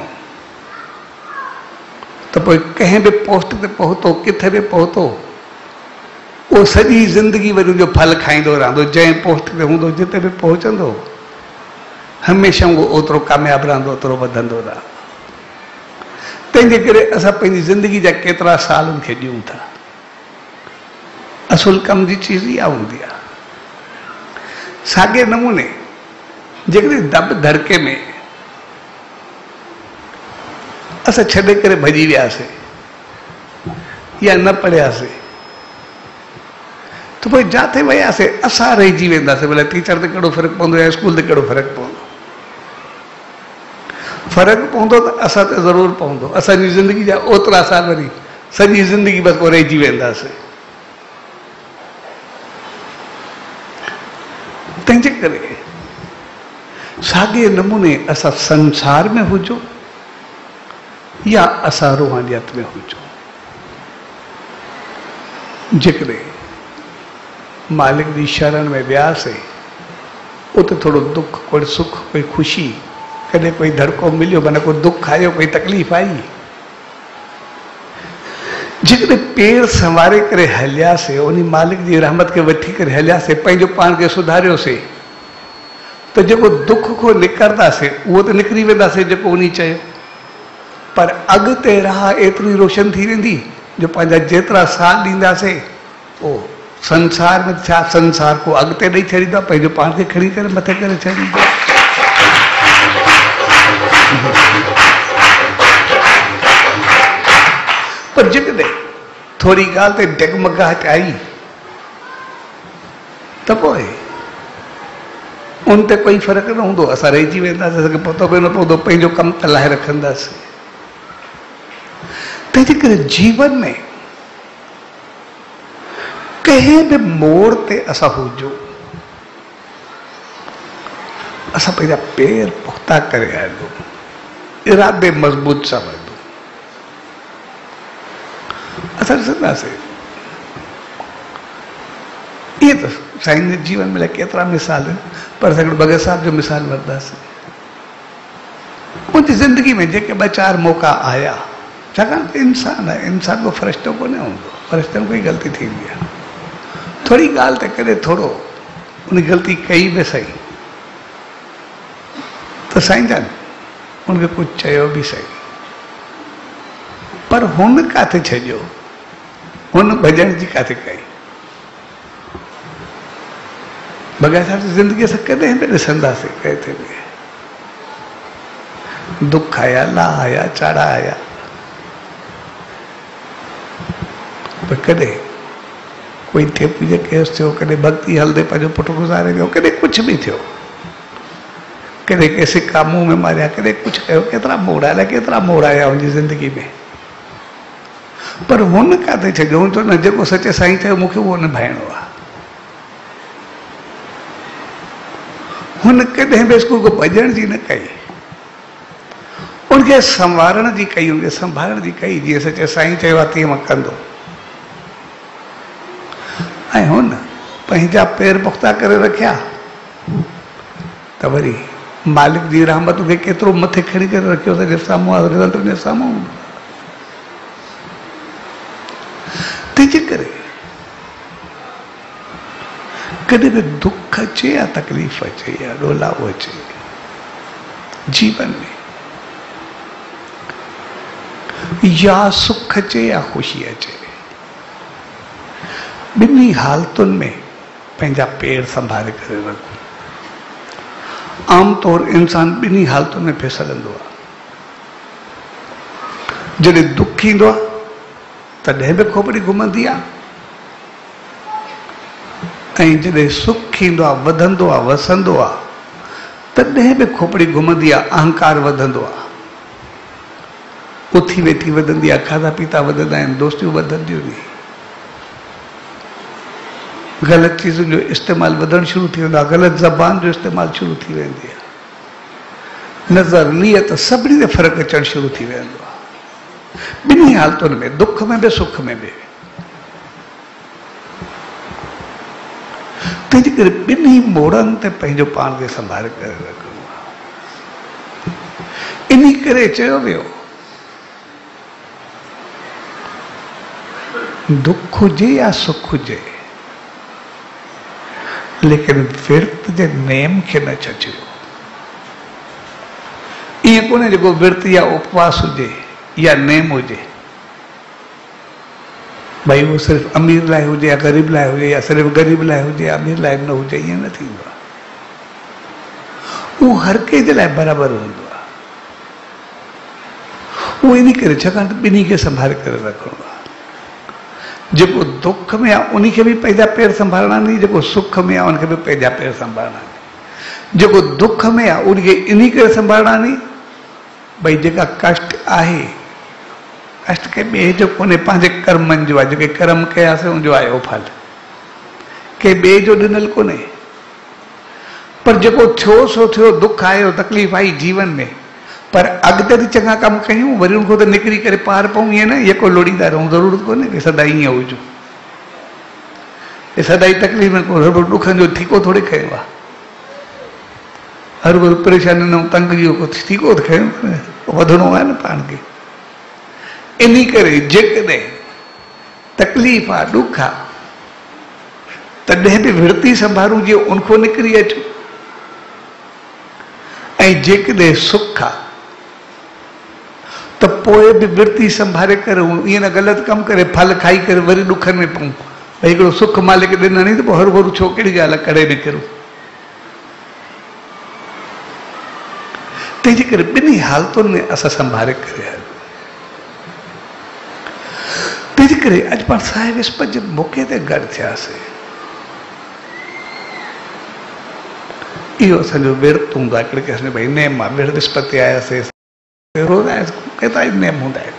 Speaker 1: त पोइ कंहिं बि पोस्ट ते पहुतो, किथे बि पहुतो, उहो सॼी ज़िंदगी वरी उनजो फल खाईंदो रहंदो। जंहिं पोस्ट ते हूंदो, जिते बि पहुचंदो, हमेशह उहो ओतिरो कामयाबु रहंदो, ओतिरो वधंदो रहंदो। तंहिंजे करे असां पंहिंजी ज़िंदगी जा केतिरा सालनि खे ॾियूं था। असुल कम जी चीज़ इहा हूंदी आहे। साॻे नमूने जेकॾहिं दब धड़के में असां छॾे करे भॼी वियासीं या न पढ़ियासीं त पोइ जिथे वियासीं असां रहिजी वेंदासीं। भले टीचर ते कहिड़ो फ़र्क़ु पवंदो या स्कूल ते कहिड़ो फ़र्क़ु पवंदो, फ़र्क़ु पवंदो त असां ते ज़रूरु पवंदो। असांजी ज़िंदगी जा ओतिरा साल वरी सॼी ज़िंदगी बसि पोइ रहिजी वेंदासीं। तंहिंजे करे साॻे नमूने असां संसार में हुजो या असां रूहानियत में हुजो, जेकॾहिं मालिक जी शरण में वियासीं, उते थोरो दुख, कोई सुख, कोई ख़ुशी, कॾहिं कोई धड़को मिलियो, माना कोई दुख आयो, कोई तकलीफ़ आई, जेकॾहिं पेर संवारे करे हलियासीं, उन मालिक जी रहमत खे वठी करे हलियासीं, पंहिंजो पाण खे सुधारियोसीं, त जेको दुख खां निकिरंदासीं उहो त निकिरी वेंदासीं जेको उन चयो। पर अॻिते राह एतिरी रोशन थी वेंदी जो पंहिंजा जेतिरा साल ॾींदासीं उहो संसार में छा, संसार को अॻिते ॾेई छॾींदा, पंहिंजो पाण खे खणी करे मथे करे छॾींदा। पर जेकॾहिं थोरी ॻाल्हि ते डगमगाहट आई त पोइ उन ते कोई फ़र्क़ु न हूंदो, असां रहिजी वेंदासीं, असांखे पतो बि न पवंदो, पंहिंजो कमु हलाए रखंदासीं। तंहिंजे करे जीवन में कंहिं बि मोड़ ते असां हुजो, असां पंहिंजा पेर पुख़्ता करे हलो, इरादे मज़बूत सां हलो। असां ॾिसंदासीं इहे त साईं जे जीवन में केतिरा मिसाल आहिनि, पर असां भगत साहिब जो मिसाल वठंदासीं। उनजी ज़िंदगी में जेके 2-4 मौक़ा आया, छाकाणि त इंसान आहे, इंसान को फ़रिश्तो कोन हूंदो, फ़रिश्तनि कोई ग़लती थींदी आहे। थोरी ॻाल्हि ते कॾहिं थोरो उन ग़लती कई बि सही त साईं जन उनखे कुझु चयो बि सही, पर हुन किथे छॾियो, हुन भॼण जी किथे कई। भगत साहिब जी ज़िंदगी असां कॾहिं बि ॾिसंदासीं, किथे बि दुख आया, लाह आया, चाड़ा आया, पर कॾहिं कोई ठेपी जो केस थियो, कॾहिं भक्ति हलंदे पंहिंजो पुटु गुज़ारे वियो, कॾहिं कुझु बि थियो, कॾहिं कंहिं सिका मुंहं में मारिया, कॾहिं कुझु कयो, केतिरा मोड़ आया, केतिरा मोड़ आया हुनजी ज़िंदगी में। पर हुन किथे छॾियो, हुन चयो न जेको सचे साईं चयो मूंखे उहो निभाइणो आहे। हुन कदें बि स्कूल को भॼण जी न कई, उनखे संवारण जी कई, उनखे संभालण जी कई, जीअं सचे साईं चयो आहे तीअं मां कंदो। ऐं हुन पंहिंजा पेर पुख्ता करे रखिया त वरी मालिक जी रहमत खे केतिरो मथे खणी करे रखियो त जे साम्हूं आहे रिज़ल्ट उनजे साम्हूं हूंदो। तंहिंजे करे कॾहिं बि दुख अचे या तकलीफ़ अचे या ॾोलाओ अचे जीवन में, या सुख अचे या ख़ुशी अचे, ॿिन्ही हालतुनि में पंहिंजा पेर संभाले करे रखो। आमतौर इंसान ॿिन्ही हालतुनि में फिसलंदो आहे। जॾहिं दुख ईंदो आहे तॾहिं बि खोपड़ी घुमंदी आहे, ऐं जॾहिं सुख ईंदो आहे, वधंदो आहे, वसंदो आहे, तॾहिं बि खोपड़ी घुमंदी आहे, अहंकार वधंदो आहे, उथी वेठी वधंदी आहे, खाधा पीता वधंदा आहिनि, दोस्तियूं वधंदियूं आहिनि, ग़लति चीज़ुनि जो इस्तेमालु वधणु शुरू थी वेंदो आहे, ग़लति ज़बान जो इस्तेमालु शुरू थी वेंदी आहे, नज़र नियत सभिनी ते फ़र्क़ु अचणु शुरू थी वेंदो आहे, ॿिन्ही हालतुनि में, दुख में बि सुख में बि। तंहिंजे करे ॿिन्ही मोड़नि ते पंहिंजो पाण खे संभाले करे रखणो आहे। इन करे चयो वियो दुख हुजे या सुख हुजे, लेकिन विर्त जे नेम खे न छॾियो। ईअं कोन्हे जेको विर्त या उपवास हुजे या नेम हुजे, भाई वो सिर्फ़ अमीर लाइ हुजे या ग़रीब लाइ हुजे, या सिर्फ़ ग़रीब लाइ हुजे या अमीर लाइ न हुजे, ईअं न थींदो आहे। उहो हर कंहिं जे लाइ बराबरि हूंदो आहे। उहो इन करे छाकाणि त ॿिन्ही खे संभाले करे रखणो आहे। जेको दुख में आहे उन खे बि पंहिंजा पेर संभालणा नी, जेको सुख में आहे उनखे बि पंहिंजा पेर संभालणा नी। जेको दुख में आहे उनखे इन करे संभालणा नी, भई जेका कष्ट आहे, कष्ट के ॿिए जो कोन्हे, पंहिंजे कर्मनि जो आहे, जेके कर्म कयासीं उनजो आयो फल, के ॿिए जो ॾिनल कोन्हे। पर जेको थियो सो थियो, दुख आयो, तकलीफ़ आई जीवन में, पर अॻिते बि चङा कम कयूं, वरी उनको त निकिरी करे पार पऊं, ईअं न यको लोड़ींदा रहूं, ज़रूरत कोन्हे कि सदाई ईअं हुजूं, सदाई तकलीफ़ में ॾुखनि जो ठीको थोरे खयो आहे, हर कोई परेशानी न तंग जो ठीको त खयो, वधणो आहे न पाण खे। इन करे जेकॾहिं तकलीफ़ आहे, ॾुख आहे, तॾहिं बि विर्ती संभालूं जीअं उनको निकिरी अचूं, ऐं जेकॾहिं सुख आहे त पोइ बि विर्ती संभाले करे, ईअं न ग़लति कमु करे फल खाई करे वरी ॾुखनि में पऊं, भई हिकिड़ो सुख मालिक ॾिनो नी त पोइ हर भरू छो कहिड़ी ॻाल्हि आहे करे बि करूं। तंहिंजे करे ॿिन्ही हालतुनि में असां संभाले करे हलूं। तंहिंजे करे अॼु पाण साहिब विस्पति जे मौक़े ते गॾु थियासीं। इहो असांजो विर्त हूंदो आहे, हिकिड़े क़िस्म भई नेम आहे, विर्त विस्पति आयासीं, रोज़ आयासीं, केतिरा ई नेम हूंदा आहिनि,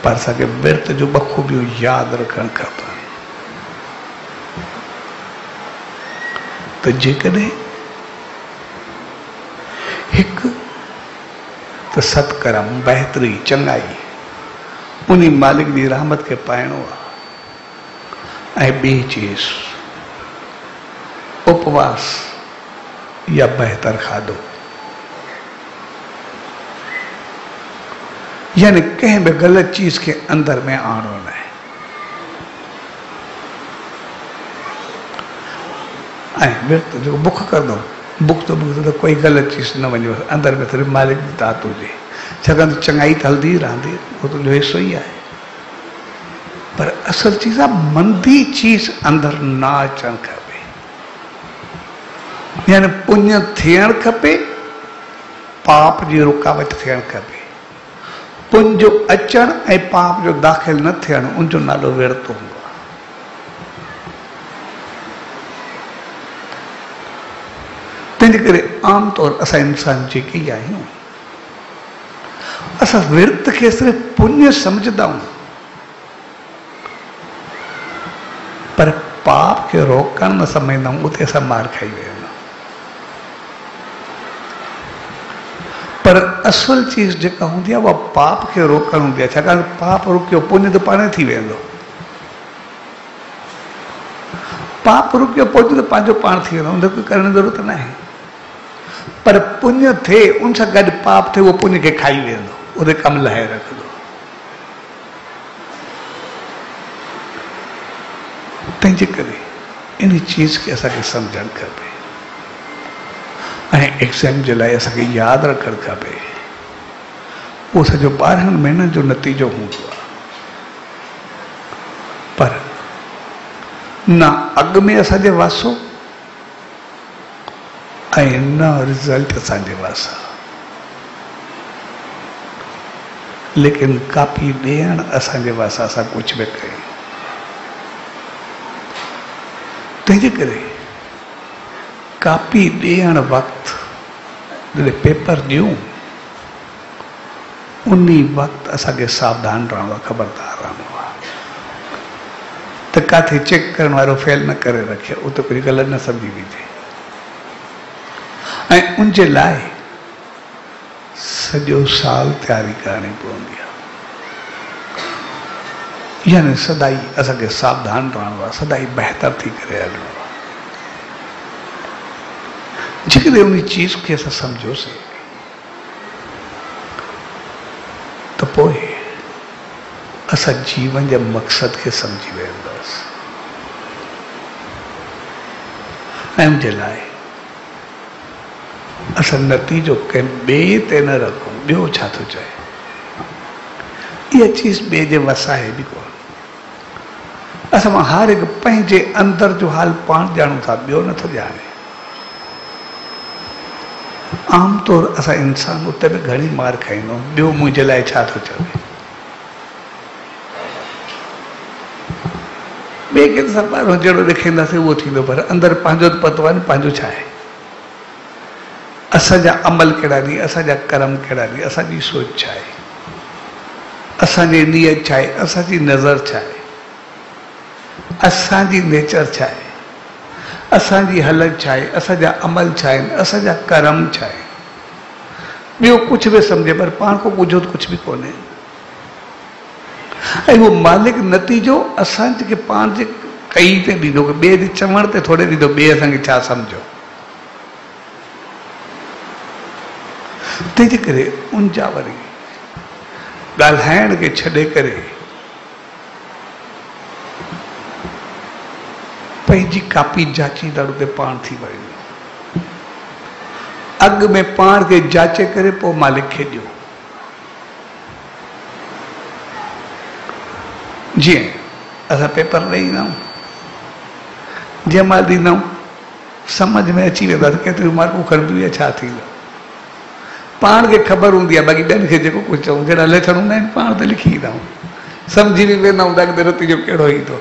Speaker 1: पर असांखे विर्त जो बख़ूबियूं यादि रखणु खपनि। त जेकॾहिं हिकु त सत्कर्म, बहितरी, चङाई, उन मालिक जी रहमत खे पाइणो आहे, ऐं ॿी चीज़ उपवास या बहितर खाधो, यानी कंहिं बि ग़लति चीज़ खे अंदर में आणो न आहे। ऐं विर्त जेको बुख कंदो, बुख त कोई ग़लति चीज़ न वञो अंदर में, सिर्फ़ु मालिक जी दात हुजे, छाकाणि त चङाई त हलंदी रहंदी, उहो तुंहिंजो हिसो ई आहे। पर असल चीज़ आहे मंदी चीज़ अंदर न अचणु खपे, यानी पुण्य थियणु खपे, पाप जी रुकावट थियणु खपे। पुण्य जो अचणु ऐं पाप जो दाख़िल न थियणु, उनजो नालो विर्त हूंदो आहे। तंहिंजे करे आमतौर असां इंसान जेके ई आहियूं, असां विर्त खे सिर्फ़ु पुण्य सम्झंदा आहियूं, पर पाप के रोकण में समझंदा आहियूं उते असां मार खाई वेंदा। पर असुल चीज जेका हूंदी आहे उहा पाप खे रोकण हूंदी आहे, छाकाणि पाप रुकियो पुण्य त पाणे थी वेंदो। पाप रुकियो पुण्य त पंहिंजो पाण थी वेंदो, उन कोई करण जी ज़रूरत न आहे। पर पुण्य थिए उन सां गॾु पाप थिए, उहो पुण्य खे खाई वेंदो, उते कमु लाहे रखंदो। तंहिंजे करे इन चीज खे असांखे सम्झणु खपे ऐं एग्ज़ाम जे लाइ असांखे यादि रखणु खपे। उहो सॼो 12 महीननि जो नतीजो हूंदो आहे, पर न अॻु में असांजे वासो ऐं न रिज़ल्ट असांजे वासा, लेकिन कापी ॾियण असांजे वासा असां कुझु बि कयूं। तंहिंजे करे कापी ॾियण वक़्तु जॾहिं पेपर ॾियूं उन वक़्तु असांखे सावधान रहणो आहे, ख़बरदार रहणो आहे त किथे चेक करण वारो फेल न करे रखे, उते कोई ग़लति न सम्झी विझे। ऐं उनजे लाइ सॼो साल तयारी करणी पवंदी आहे। यानी सदाई असांखे सावधान रहणो आहे, सदाई बहितर थी करे हलणो आहे। जेकॾहिं उन चीज खे असां सम्झोसीं त पोइ असां जीवन जे मक़सद खे सम्झी वेंदासीं। ऐं उनजे लाइ असां नतीजो कंहिं ॿिए ते न रखूं। ॿियो छा थो चए, इहा चीज ॿिए जे वस आहे बि कोन। असां मां हर हिकु पंहिंजे अंदर जो हाल पाण ॼाणूं था, ॿियो नथो ॼाणे। आमतौर असां इंसान उते बि घणी मार खाईंदो, ॿियो मुंहिंजे लाइ छा थो चवे। ॿिए खे असां ॿाहिरों जहिड़ो ॾेखारींदासीं उहो थींदो, पर अंदरि पंहिंजो त पतो आहे न पंहिंजो छा आहे। असांजा अमल कहिड़ा ॾींहं, असांजा कर्म कहिड़ा ॾींहं, असांजी सोच छा आहे, असांजी नियत छा आहे, असांजी नज़र छा आहे, असांजी नेचर छा आहे, असांजी हलत छा आहे, असांजा अमल छा आहिनि, असांजा कर्म छा आहे। ॿियो कुझु बि सम्झे, पर पाण को ॿुझो त कुझु बि कोन्हे। ऐं उहो मालिक नतीजो असां जेके पाण जे कई ते ॾींदो, ॿिए जे चवण ते थोरे ॾींदो, ॿिए असांखे छा सम्झो। तंहिंजे करे उनजा वरी ॻाल्हाइण खे छॾे करे पंहिंजी कापी जाचींदड़ ते पाण थी वियो। अॻु में पाण खे जाचे करे पोइ मालिक खे ॾियो। जीअं असां पेपर ॾेई ईंदा आहियूं, जंहिं महिल ॾींदा आहियूं सम्झ में अची वेंदो आहे केतिरियूं मार्कूं खणबियूं या छा थींदो। पाण खे ख़बर हूंदी आहे, बाक़ी ॿियनि खे जेको कुझु चऊं, जहिड़ा लेखन हूंदा आहिनि पाण त लिखी ईंदा आहियूं, सम्झी बि वेंदा आहियूं त नतीजो कहिड़ो ईंदो।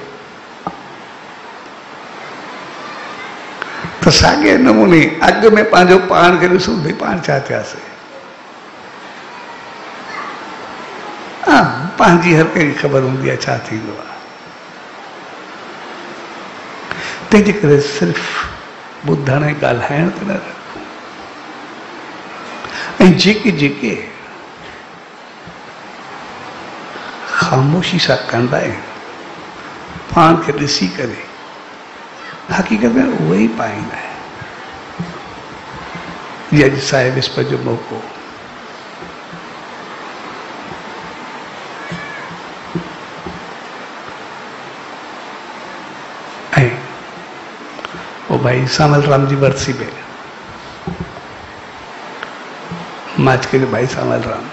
Speaker 1: त साॻे नमूने अॻु में पंहिंजो पाण खे ॾिसूं भई पाण छा थियासीं। हा, पंहिंजी हर कंहिंखे ख़बर हूंदी आहे छा थींदो आहे। तंहिंजे करे सिर्फ़ ॿुधण ऐं ॻाल्हाइण ते न रखूं। ऐं जेके जेके ख़ामोशी सां कंदा आहिनि, पाण खे ॾिसी करे हक़ीक़त में उहे ई पाईंदा आहिनि। ये अॼु साहिब विस्पति जो मौक़ो, ऐं वो भाई सामल राम जी बरसी में माच के भाई सामल राम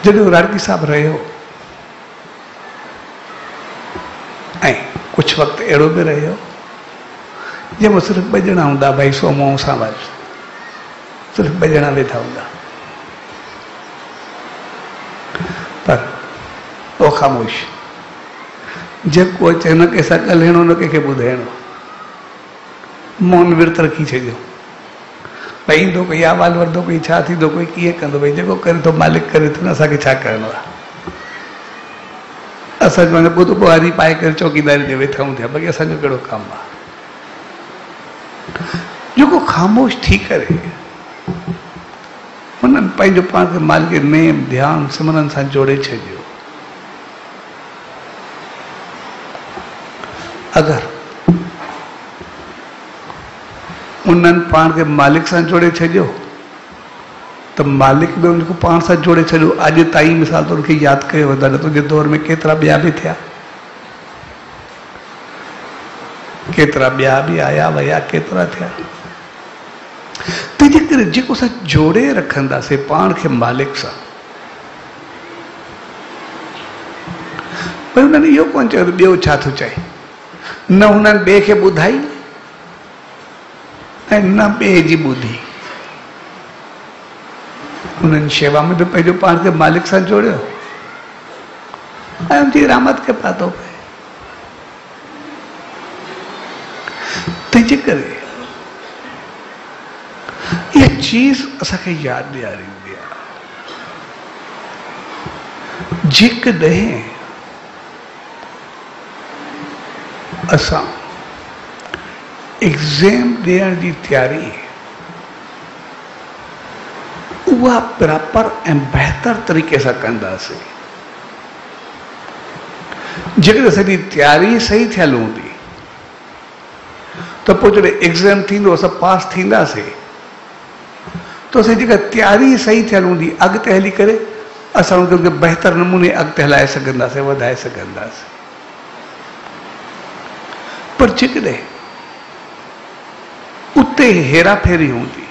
Speaker 1: जॾहिं राडगी साहब रहे हो, ऐं कुझु वक़्तु अहिड़ो बि रहियो जंहिंमें सिर्फ़ु 2 ॼणा हूंदा, भाई सोमो ऐं सामल, सिर्फ़ु 2 ॼणा वेठा हूंदा, पर वो ख़ामोश। जेको अचे हुन कंहिंसां ॻाल्हाइणो, न कंहिंखे ॿुधाइणो, मौन विर्त रखी छॾियो। भई ईंदो कोई आवाज़ वठंदो, कोई छा थींदो, कोई कीअं कंदो, भई जेको करे थो मालिक करे थो न, असांखे छा करिणो आहे। असां माने ॿुध ॿुहारी पाए करे चौकीदारी ते वेठा हूं थिया, बाक़ी असांजो कहिड़ो कमु आहे। जेको ख़ामोश थी करे हुननि पंहिंजो पाण खे मालिक नेम ध्यानु सिमरन सां जोड़े छॾियो। अगरि उन्हनि पाण खे मालिक सां जोड़े छॾियो त मालिक बि उनखे पाण सां जोड़े छॾियो। अॼु ताईं मिसाल तौर खे यादि कयो वञे त तुंहिंजे दौर में केतिरा ॿिया बि थिया, केतिरा ॿिया बि आया विया, केतिरा थिया। तंहिंजे करे जेको असां जोड़े रखंदासीं पाण खे मालिक सां, पर हुननि इहो कोन चयो ॿियो छा थो चए, न हुननि ॿिए खे ॿुधाई ऐं न ॿिए जी ॿुधी। उन्हनि शेवा में बि पंहिंजो पाण खे मालिक सां जोड़ियो ऐं उनजी रहमत खे पातो पए। तंहिंजे करे इहा चीज़ असांखे यादि ॾियारींदी आहे, जेकॾहिं असां एग्ज़ाम ॾियण जी तैयारी उहा प्रॉपर ऐं बहितर तरीक़े सां कंदासीं, जेकॾहिं असांजी तैयारी सही थियल हूंदी त पोइ जॾहिं एग्ज़ाम थींदो असां पास थींदासीं त असांजी जेका तैयारी सही थियल हूंदी अॻिते हली करे असां उनखे बहितर नमूने अॻिते हलाए सघंदासीं, वधाए सघंदासीं। पर जेकॾहिं उते हेरा फेरी हूंदी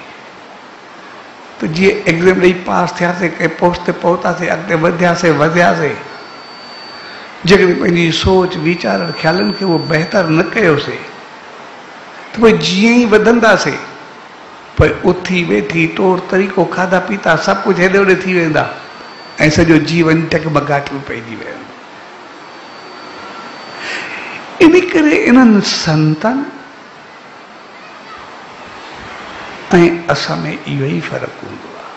Speaker 1: त जीअं एग्ज़ाम ॾेई पास थियासीं, कंहिं पोस्ट ते पहुतासीं, अॻिते वधियासीं, जेकॾहिं पंहिंजी सोच वीचार ख़्यालनि खे उहो बहितर न कयोसीं त पोइ जीअं ई वधंदासीं पोइ उथी वेठी तौर तरीक़ो खाधा पीता सभु कुझु हेॾे होॾे थी वेंदा ऐं सॼो जीवन टकबगाट में पइजी वेंदो। इन करे इन्हनि संतनि ऐं असां में इहो ई फ़र्क़ु हूंदो आहे।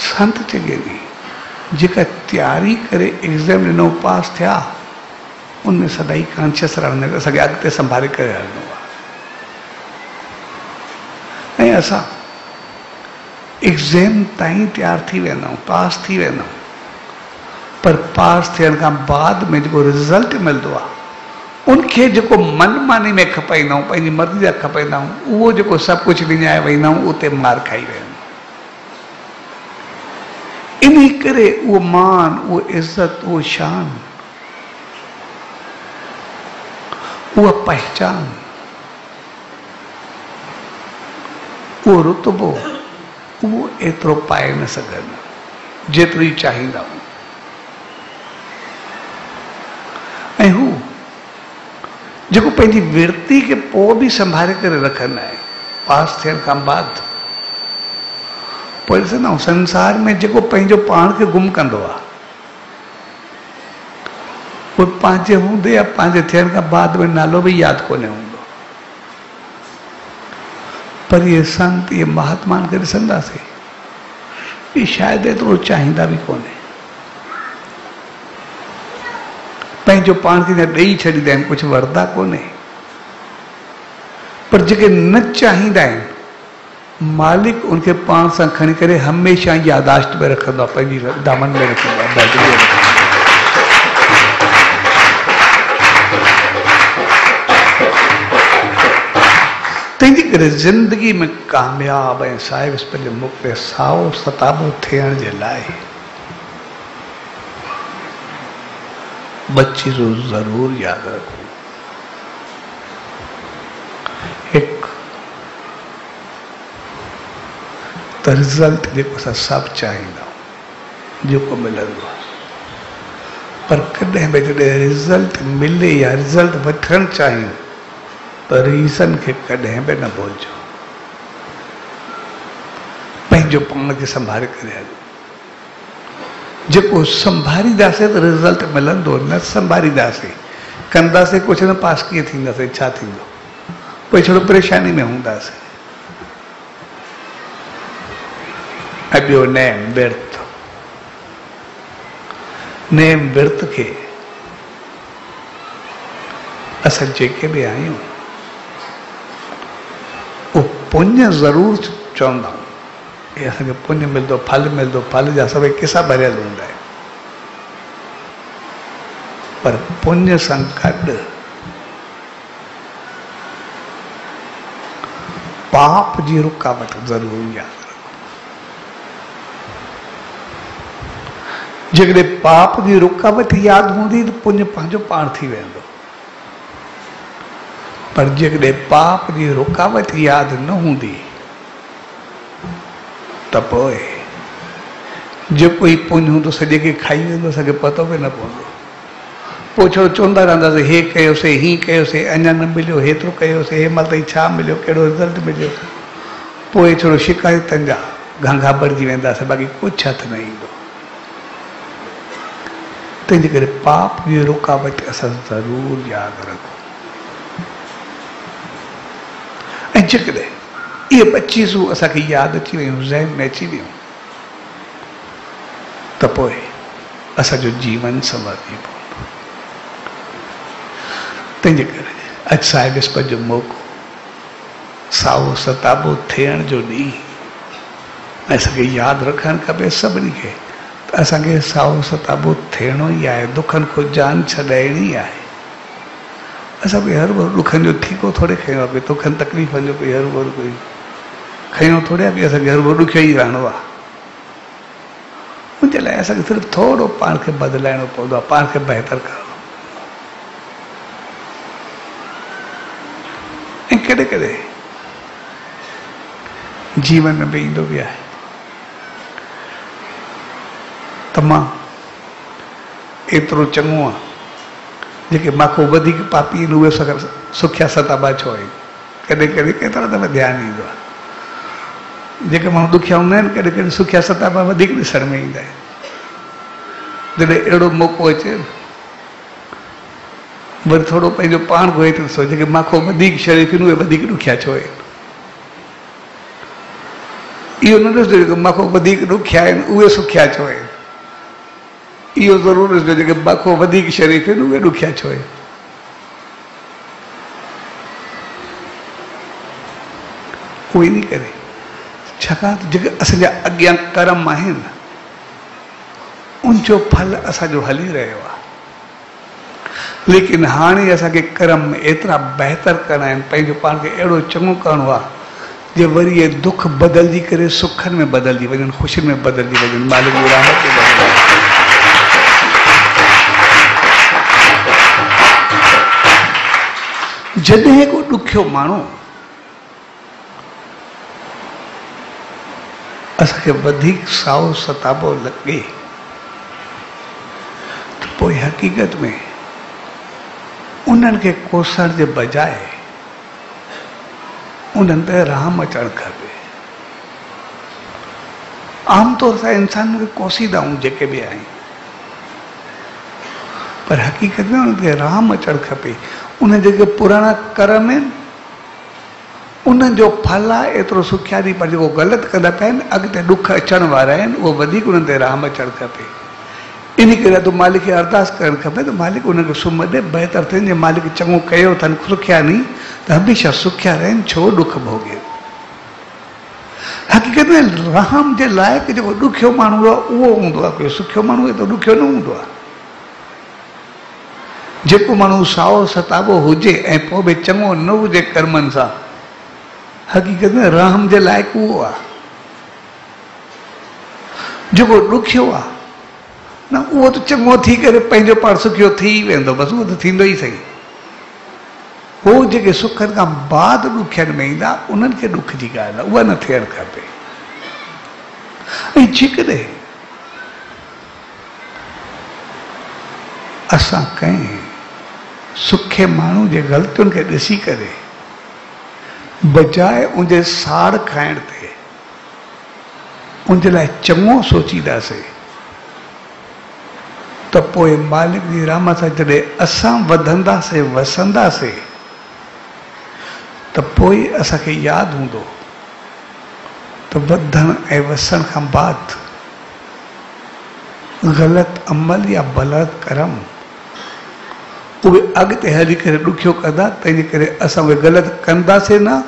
Speaker 1: संत चङे ॾींहुं जेका तैयारी करे एग्ज़ाम ॾिनो पास थिया उनमें सदाई कॉन्शियस रहंदा आहियूं असांखे अॻिते संभाले करे हलणो आहे। ऐं असां एग्ज़ाम ताईं तैयार थी वेंदा आहियूं, पास थी वेंदा आहियूं, पर पास थियण खां बाद में जेको रिज़ल्ट मिलंदो आहे उनखे जेको मनमानी में खपाईंदा आहियूं, पंहिंजी मर्ज़ी जा खपाईंदा आहियूं, उहो जेको सभु कुझु विञाए वेंदा आहियूं उते मार खाई वेंदा आहियूं। इन करे उहो मान, उहो इज़त, उहो शान, उहा पहचान, उहो रुतबो उहो एतिरो पाए न सघंदा जेतिरो ई चाहींदा आहियूं। ऐं हू जेको पंहिंजी विरती खे पोइ बि संभाले करे रखंदा आहिनि पास थियण खां बाद, पोइ ॾिसंदा आहियूं संसार में जेको पंहिंजो पाण खे गुम कंदो आहे उहो पंहिंजे हूंदे या पंहिंजे थियण खां बाद में नालो बि यादि कोन्हे हूंदो। पर इहे संत, इहे महात्माउनि खे ॾिसंदासीं इहे शायदि एतिरो चाहींदा बि कोन्हे, पंहिंजो पाण खे ॾेई छॾींदा आहिनि, कुझु वरदा कोन्हे। पर जेके न चाहींदा आहिनि मालिक उनखे पाण सां खणी करे हमेशह यादाश्त में रखंदो आहे, पंहिंजी दामन में रखंदो आहे, बैग में रखंदो आहे। तंहिंजे करे ज़िंदगी में कामयाब ऐं साहिब पंहिंजे मुख ते साओ सताबो थियण जे लाइ ॿ चीज़ूं ज़रूर यादि रखो। हिकु त रिज़ल्ट जेको असां सभु चाहींदा आहियूं जेको मिलंदो आहे, पर कॾहिं बि जॾहिं रिज़ल्ट मिले या रिज़ल्ट वठणु चाहियूं त रीज़न खे कॾहिं बि न भुलिजो, पंहिंजो पाण खे संभाले करे हलो। जेको संभालींदासीं त रिज़ल्ट मिलंदो, न संभालींदासीं कंदासीं कुझु न, पास कीअं थींदासीं, छा थींदो, पोइ थोरो परेशानी में हूंदासीं। ऐं ॿियो नेम व्यर्थ, नेम विर्त के असां जेके भी आहियूं वो पुण्य ज़रूर चवंदा आहियूं, ये असांखे पुण्य मिलंदो, फल मिलंदो, फल जा सभई किसा भरियल हूंदा आहिनि, पर पुण्य सां गॾु पाप जी रुकावट ज़रूर यादि रखो। जेकॾहिं पाप जी रुकावट यादि हूंदी त पुण्य पंहिंजो पाण थी वेंदो, पर जेकॾहिं पाप जी रुकावट यादि न हूंदी त पोइ जेको ई पुण्य हूंदो सॼे खे खाई वेंदो, असांखे पतो बि न पवंदो। पोइ छो चवंदा रहंदासीं हे कयोसीं, हीअं कयोसीं, अञा न मिलियो, हेतिरो कयोसीं, हे महिल ताईं छा मिलियो, कहिड़ो रिज़ल्ट मिलियो। पोइ थोरो शिकायतनि जा घाघा भरिजी वेंदासीं, बाक़ी कुझु हथ न ईंदो। तंहिंजे करे पाप जी रुकावट असां ज़रूरु यादि रखो। ऐं जेकॾहिं इहे 2 चीज़ूं असांखे यादि अची वियूं, ज़हन में अची वियूं, त पोइ असांजो जीवन संवरजी पवंदो। तंहिंजे करे अॼु साहिब विस्पति जो मौक़ो, साओ सताबो थियण जो ॾींहुं, ऐं असांखे यादि रखणु खपे सभिनी खे त असांखे साओ सताबो थियणो ई आहे, दुखनि खां जान छॾाइणी आहे। असां कोई हर भरू दुखनि जो ठीको थोरे खयो आहे, दुखनि तकलीफ़नि जो कोई हर भरू कोई खयो थोरे आहे, असांखे हर भरू ॾुखियो ई रहणो आहे। उनजे लाइ असांखे सिर्फ़ु थोरो पाण खे बदिलाइणो पवंदो आहे, पाण खे बहितर करणो। ऐं कॾहिं कॾहिं जीवन में बि ईंदो बि आहे त मां एतिरो चङो आहे, जेके मां वधीक पापी आहिनि उहे सुखिया सताबा छो आहिनि। कॾहिं कॾहिं केतिरा दफ़ा ध्यानु ईंदो आहे, जेके माण्हू ॾुखिया हूंदा आहिनि कॾहिं कॾहिं सुखिया सताबा वधीक ॾिसण में ईंदा आहिनि। जॾहिं अहिड़ो मौक़ो अचे वरी थोरो पंहिंजो पाण खे हेठि ॾिसो, जेके मां वधीक शरीफ़ आहिनि उहे वधीक ॾुखिया छो आहिनि। इहो न ॾिसजो जेके मां वधीक ॾुखिया आहिनि उहे सुखिया छो आहिनि, इहो ज़रूरु ॾिसजो जेके मां वधीक शरीफ़ आहिनि उहे ॾुखिया छो आहिनि। उहो इन करे छाकाणि त जेके असांजा अॻियां कर्म आहिनि उनजो फल असांजो हली रहियो आहे, लेकिन हाणे असांखे कर्म एतिरा बहितर करणा आहिनि, पंहिंजो पाण खे अहिड़ो चङो करिणो आहे जे वरी इहे दुख बदिलजी करे सुखनि में बदिलजी वञनि, ख़ुशियुनि में बदिलजी वञनि, मालिक जी रहमत में बदिलजी वञनि। जॾहिं को ॾुखियो माण्हू असांखे वधीक साओ सताबो लॻे त पोइ हक़ीक़त में उन्हनि खे कोसण जे बजाए उन्हनि ते रहम अचणु खपे। आमतौर सां इंसान खे कोसींदा आहियूं जेके बि आहिनि, पर हक़ीक़त में उन्हनि खे रहम अचणु खपे। उन जेके पुराणा कर्म आहिनि उन्हनि जो फल आहे एतिरो सुखियारी, पर जेको ग़लति कंदा पिया आहिनि अॻिते ॾुख अचण वारा आहिनि उहो वधीक उन्हनि ते रहम अचणु खपे। इन करे तो मालिक खे अरदास करणु खपे त मालिक उनखे सुम ॾे, बहितर थियनि, जे मालिक चङो कयो अथनि सुखिया नी त हमेशह सुखिया रहनि, छो ॾुख भोॻे। हक़ीक़त में रहम जे लाइक़ु जेको ॾुखियो माण्हू आहे उहो हूंदो आहे, कोई सुखियो माण्हू एतिरो ॾुखियो न हूंदो आहे। जेको माण्हू साओ सताबो हुजे ऐं पोइ बि चङो न हुजे कर्मनि सां, हक़ीक़त में रहम जे लाइक़ु उहो आहे। जेको ॾुखियो आहे न उहो त चङो थी करे पंहिंजो पाण सुखियो थी वेंदो, बसि उहो त थींदो ई सही। उहो जेके सुखनि खां बाद ॾुखियनि में ईंदा उन्हनि खे ॾुख जी ॻाल्हि आहे, उहा न थियणु खपे। ऐं जेकॾहिं असां कंहिं सुखे माण्हू जे ग़लतियुनि खे ॾिसी करे बजाए उनजे साड़ खाइण ते उनजे लाइ चङो सोचींदासीं त पोइ मालिक जी रहमत सां जॾहिं असां वधंदासीं वसंदासीं त पोइ असांखे यादि हूंदो त वधण ऐं वसण खां बाद गलत अमल या बलत कर्म उहे अॻिते हली करे ॾुखियो कंदा, तंहिंजे करे असां उहे ग़लति कंदासीं न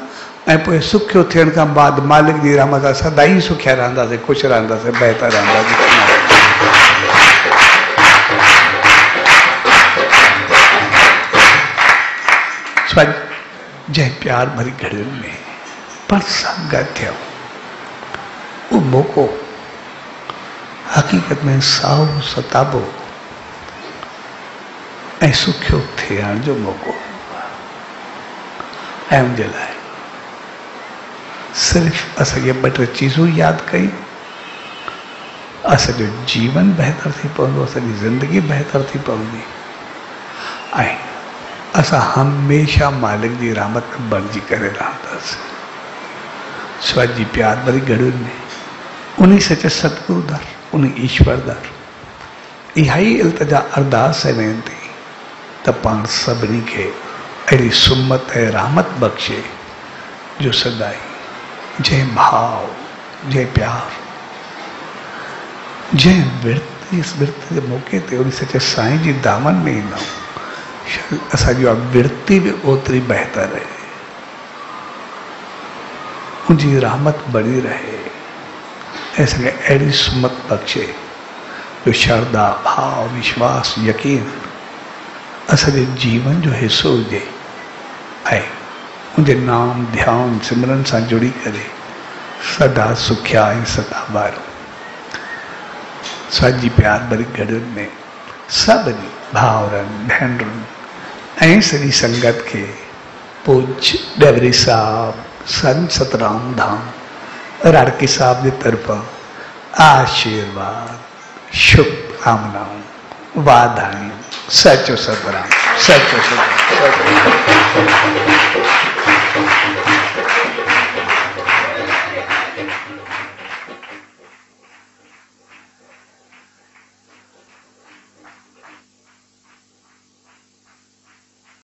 Speaker 1: ऐं पोइ सुखियो थियण खां बाद मालिक जी रहमत सां सदाई सुखिया रहंदासीं, ख़ुशि रहंदासीं, बहितर रहंदासीं। जंहिं प्यार भरी घड़ियुनि में पर संगत थियो उहो मौक़ो हक़ीक़त में साओ सताबो ऐं सुखियो थियण जो मौक़ो। ऐं उनजे लाइ सिर्फ़ असांखे ॿ टे चीज़ूं यादि कयूं, असांजो जीवन बहितर थी पवंदो, असांजी ज़िंदगी बहितर थी पवंदी ऐं असां हमेशह मालिक जी रहमत में बणिजी करे रहंदासीं। स्वामी जी प्यार भरी घड़ियुनि में उन्हीं सचे सतगुरु दर, उन्हीं ईश्वर दर इहा ई इल्तिजा अरदास ऐं वेनती त पाण सभिनी खे अहिड़ी सुमत ऐं रहमत बख़्शे जो सदाई जंहिं भाव, जंहिं प्यार, जंहिं विर्ती जे मौक़े ते उन सचे साईं जी दामन में ईंदा आहियूं, असांजी उहा विर्ती बि ओतिरी बहितर रहे, उनजी रहमत बणी रहे ऐं असांखे अहिड़ी सुमत बख़्शे जो श्रद्धा, भाव, विश्वास, यकीन असांजे जीवन जो हिस्सो हुजे ऐं उनजे नाम, ध्यान, सिमरन सां जुड़ी करे सदा सुखिया ऐं सदा बारो। स्वामी जी प्यार भरी घड़ियुनि में सभिनी भाउरनि, भेनरुनि ऐं सॼी संगत खे पूज्य डबरी साहब, संत सतराम धाम राड़की साहब जी तरफ़ां आशीर्वाद, शुभकामनाऊं, वाधायूं, सचो सतराम, सचो सतराम।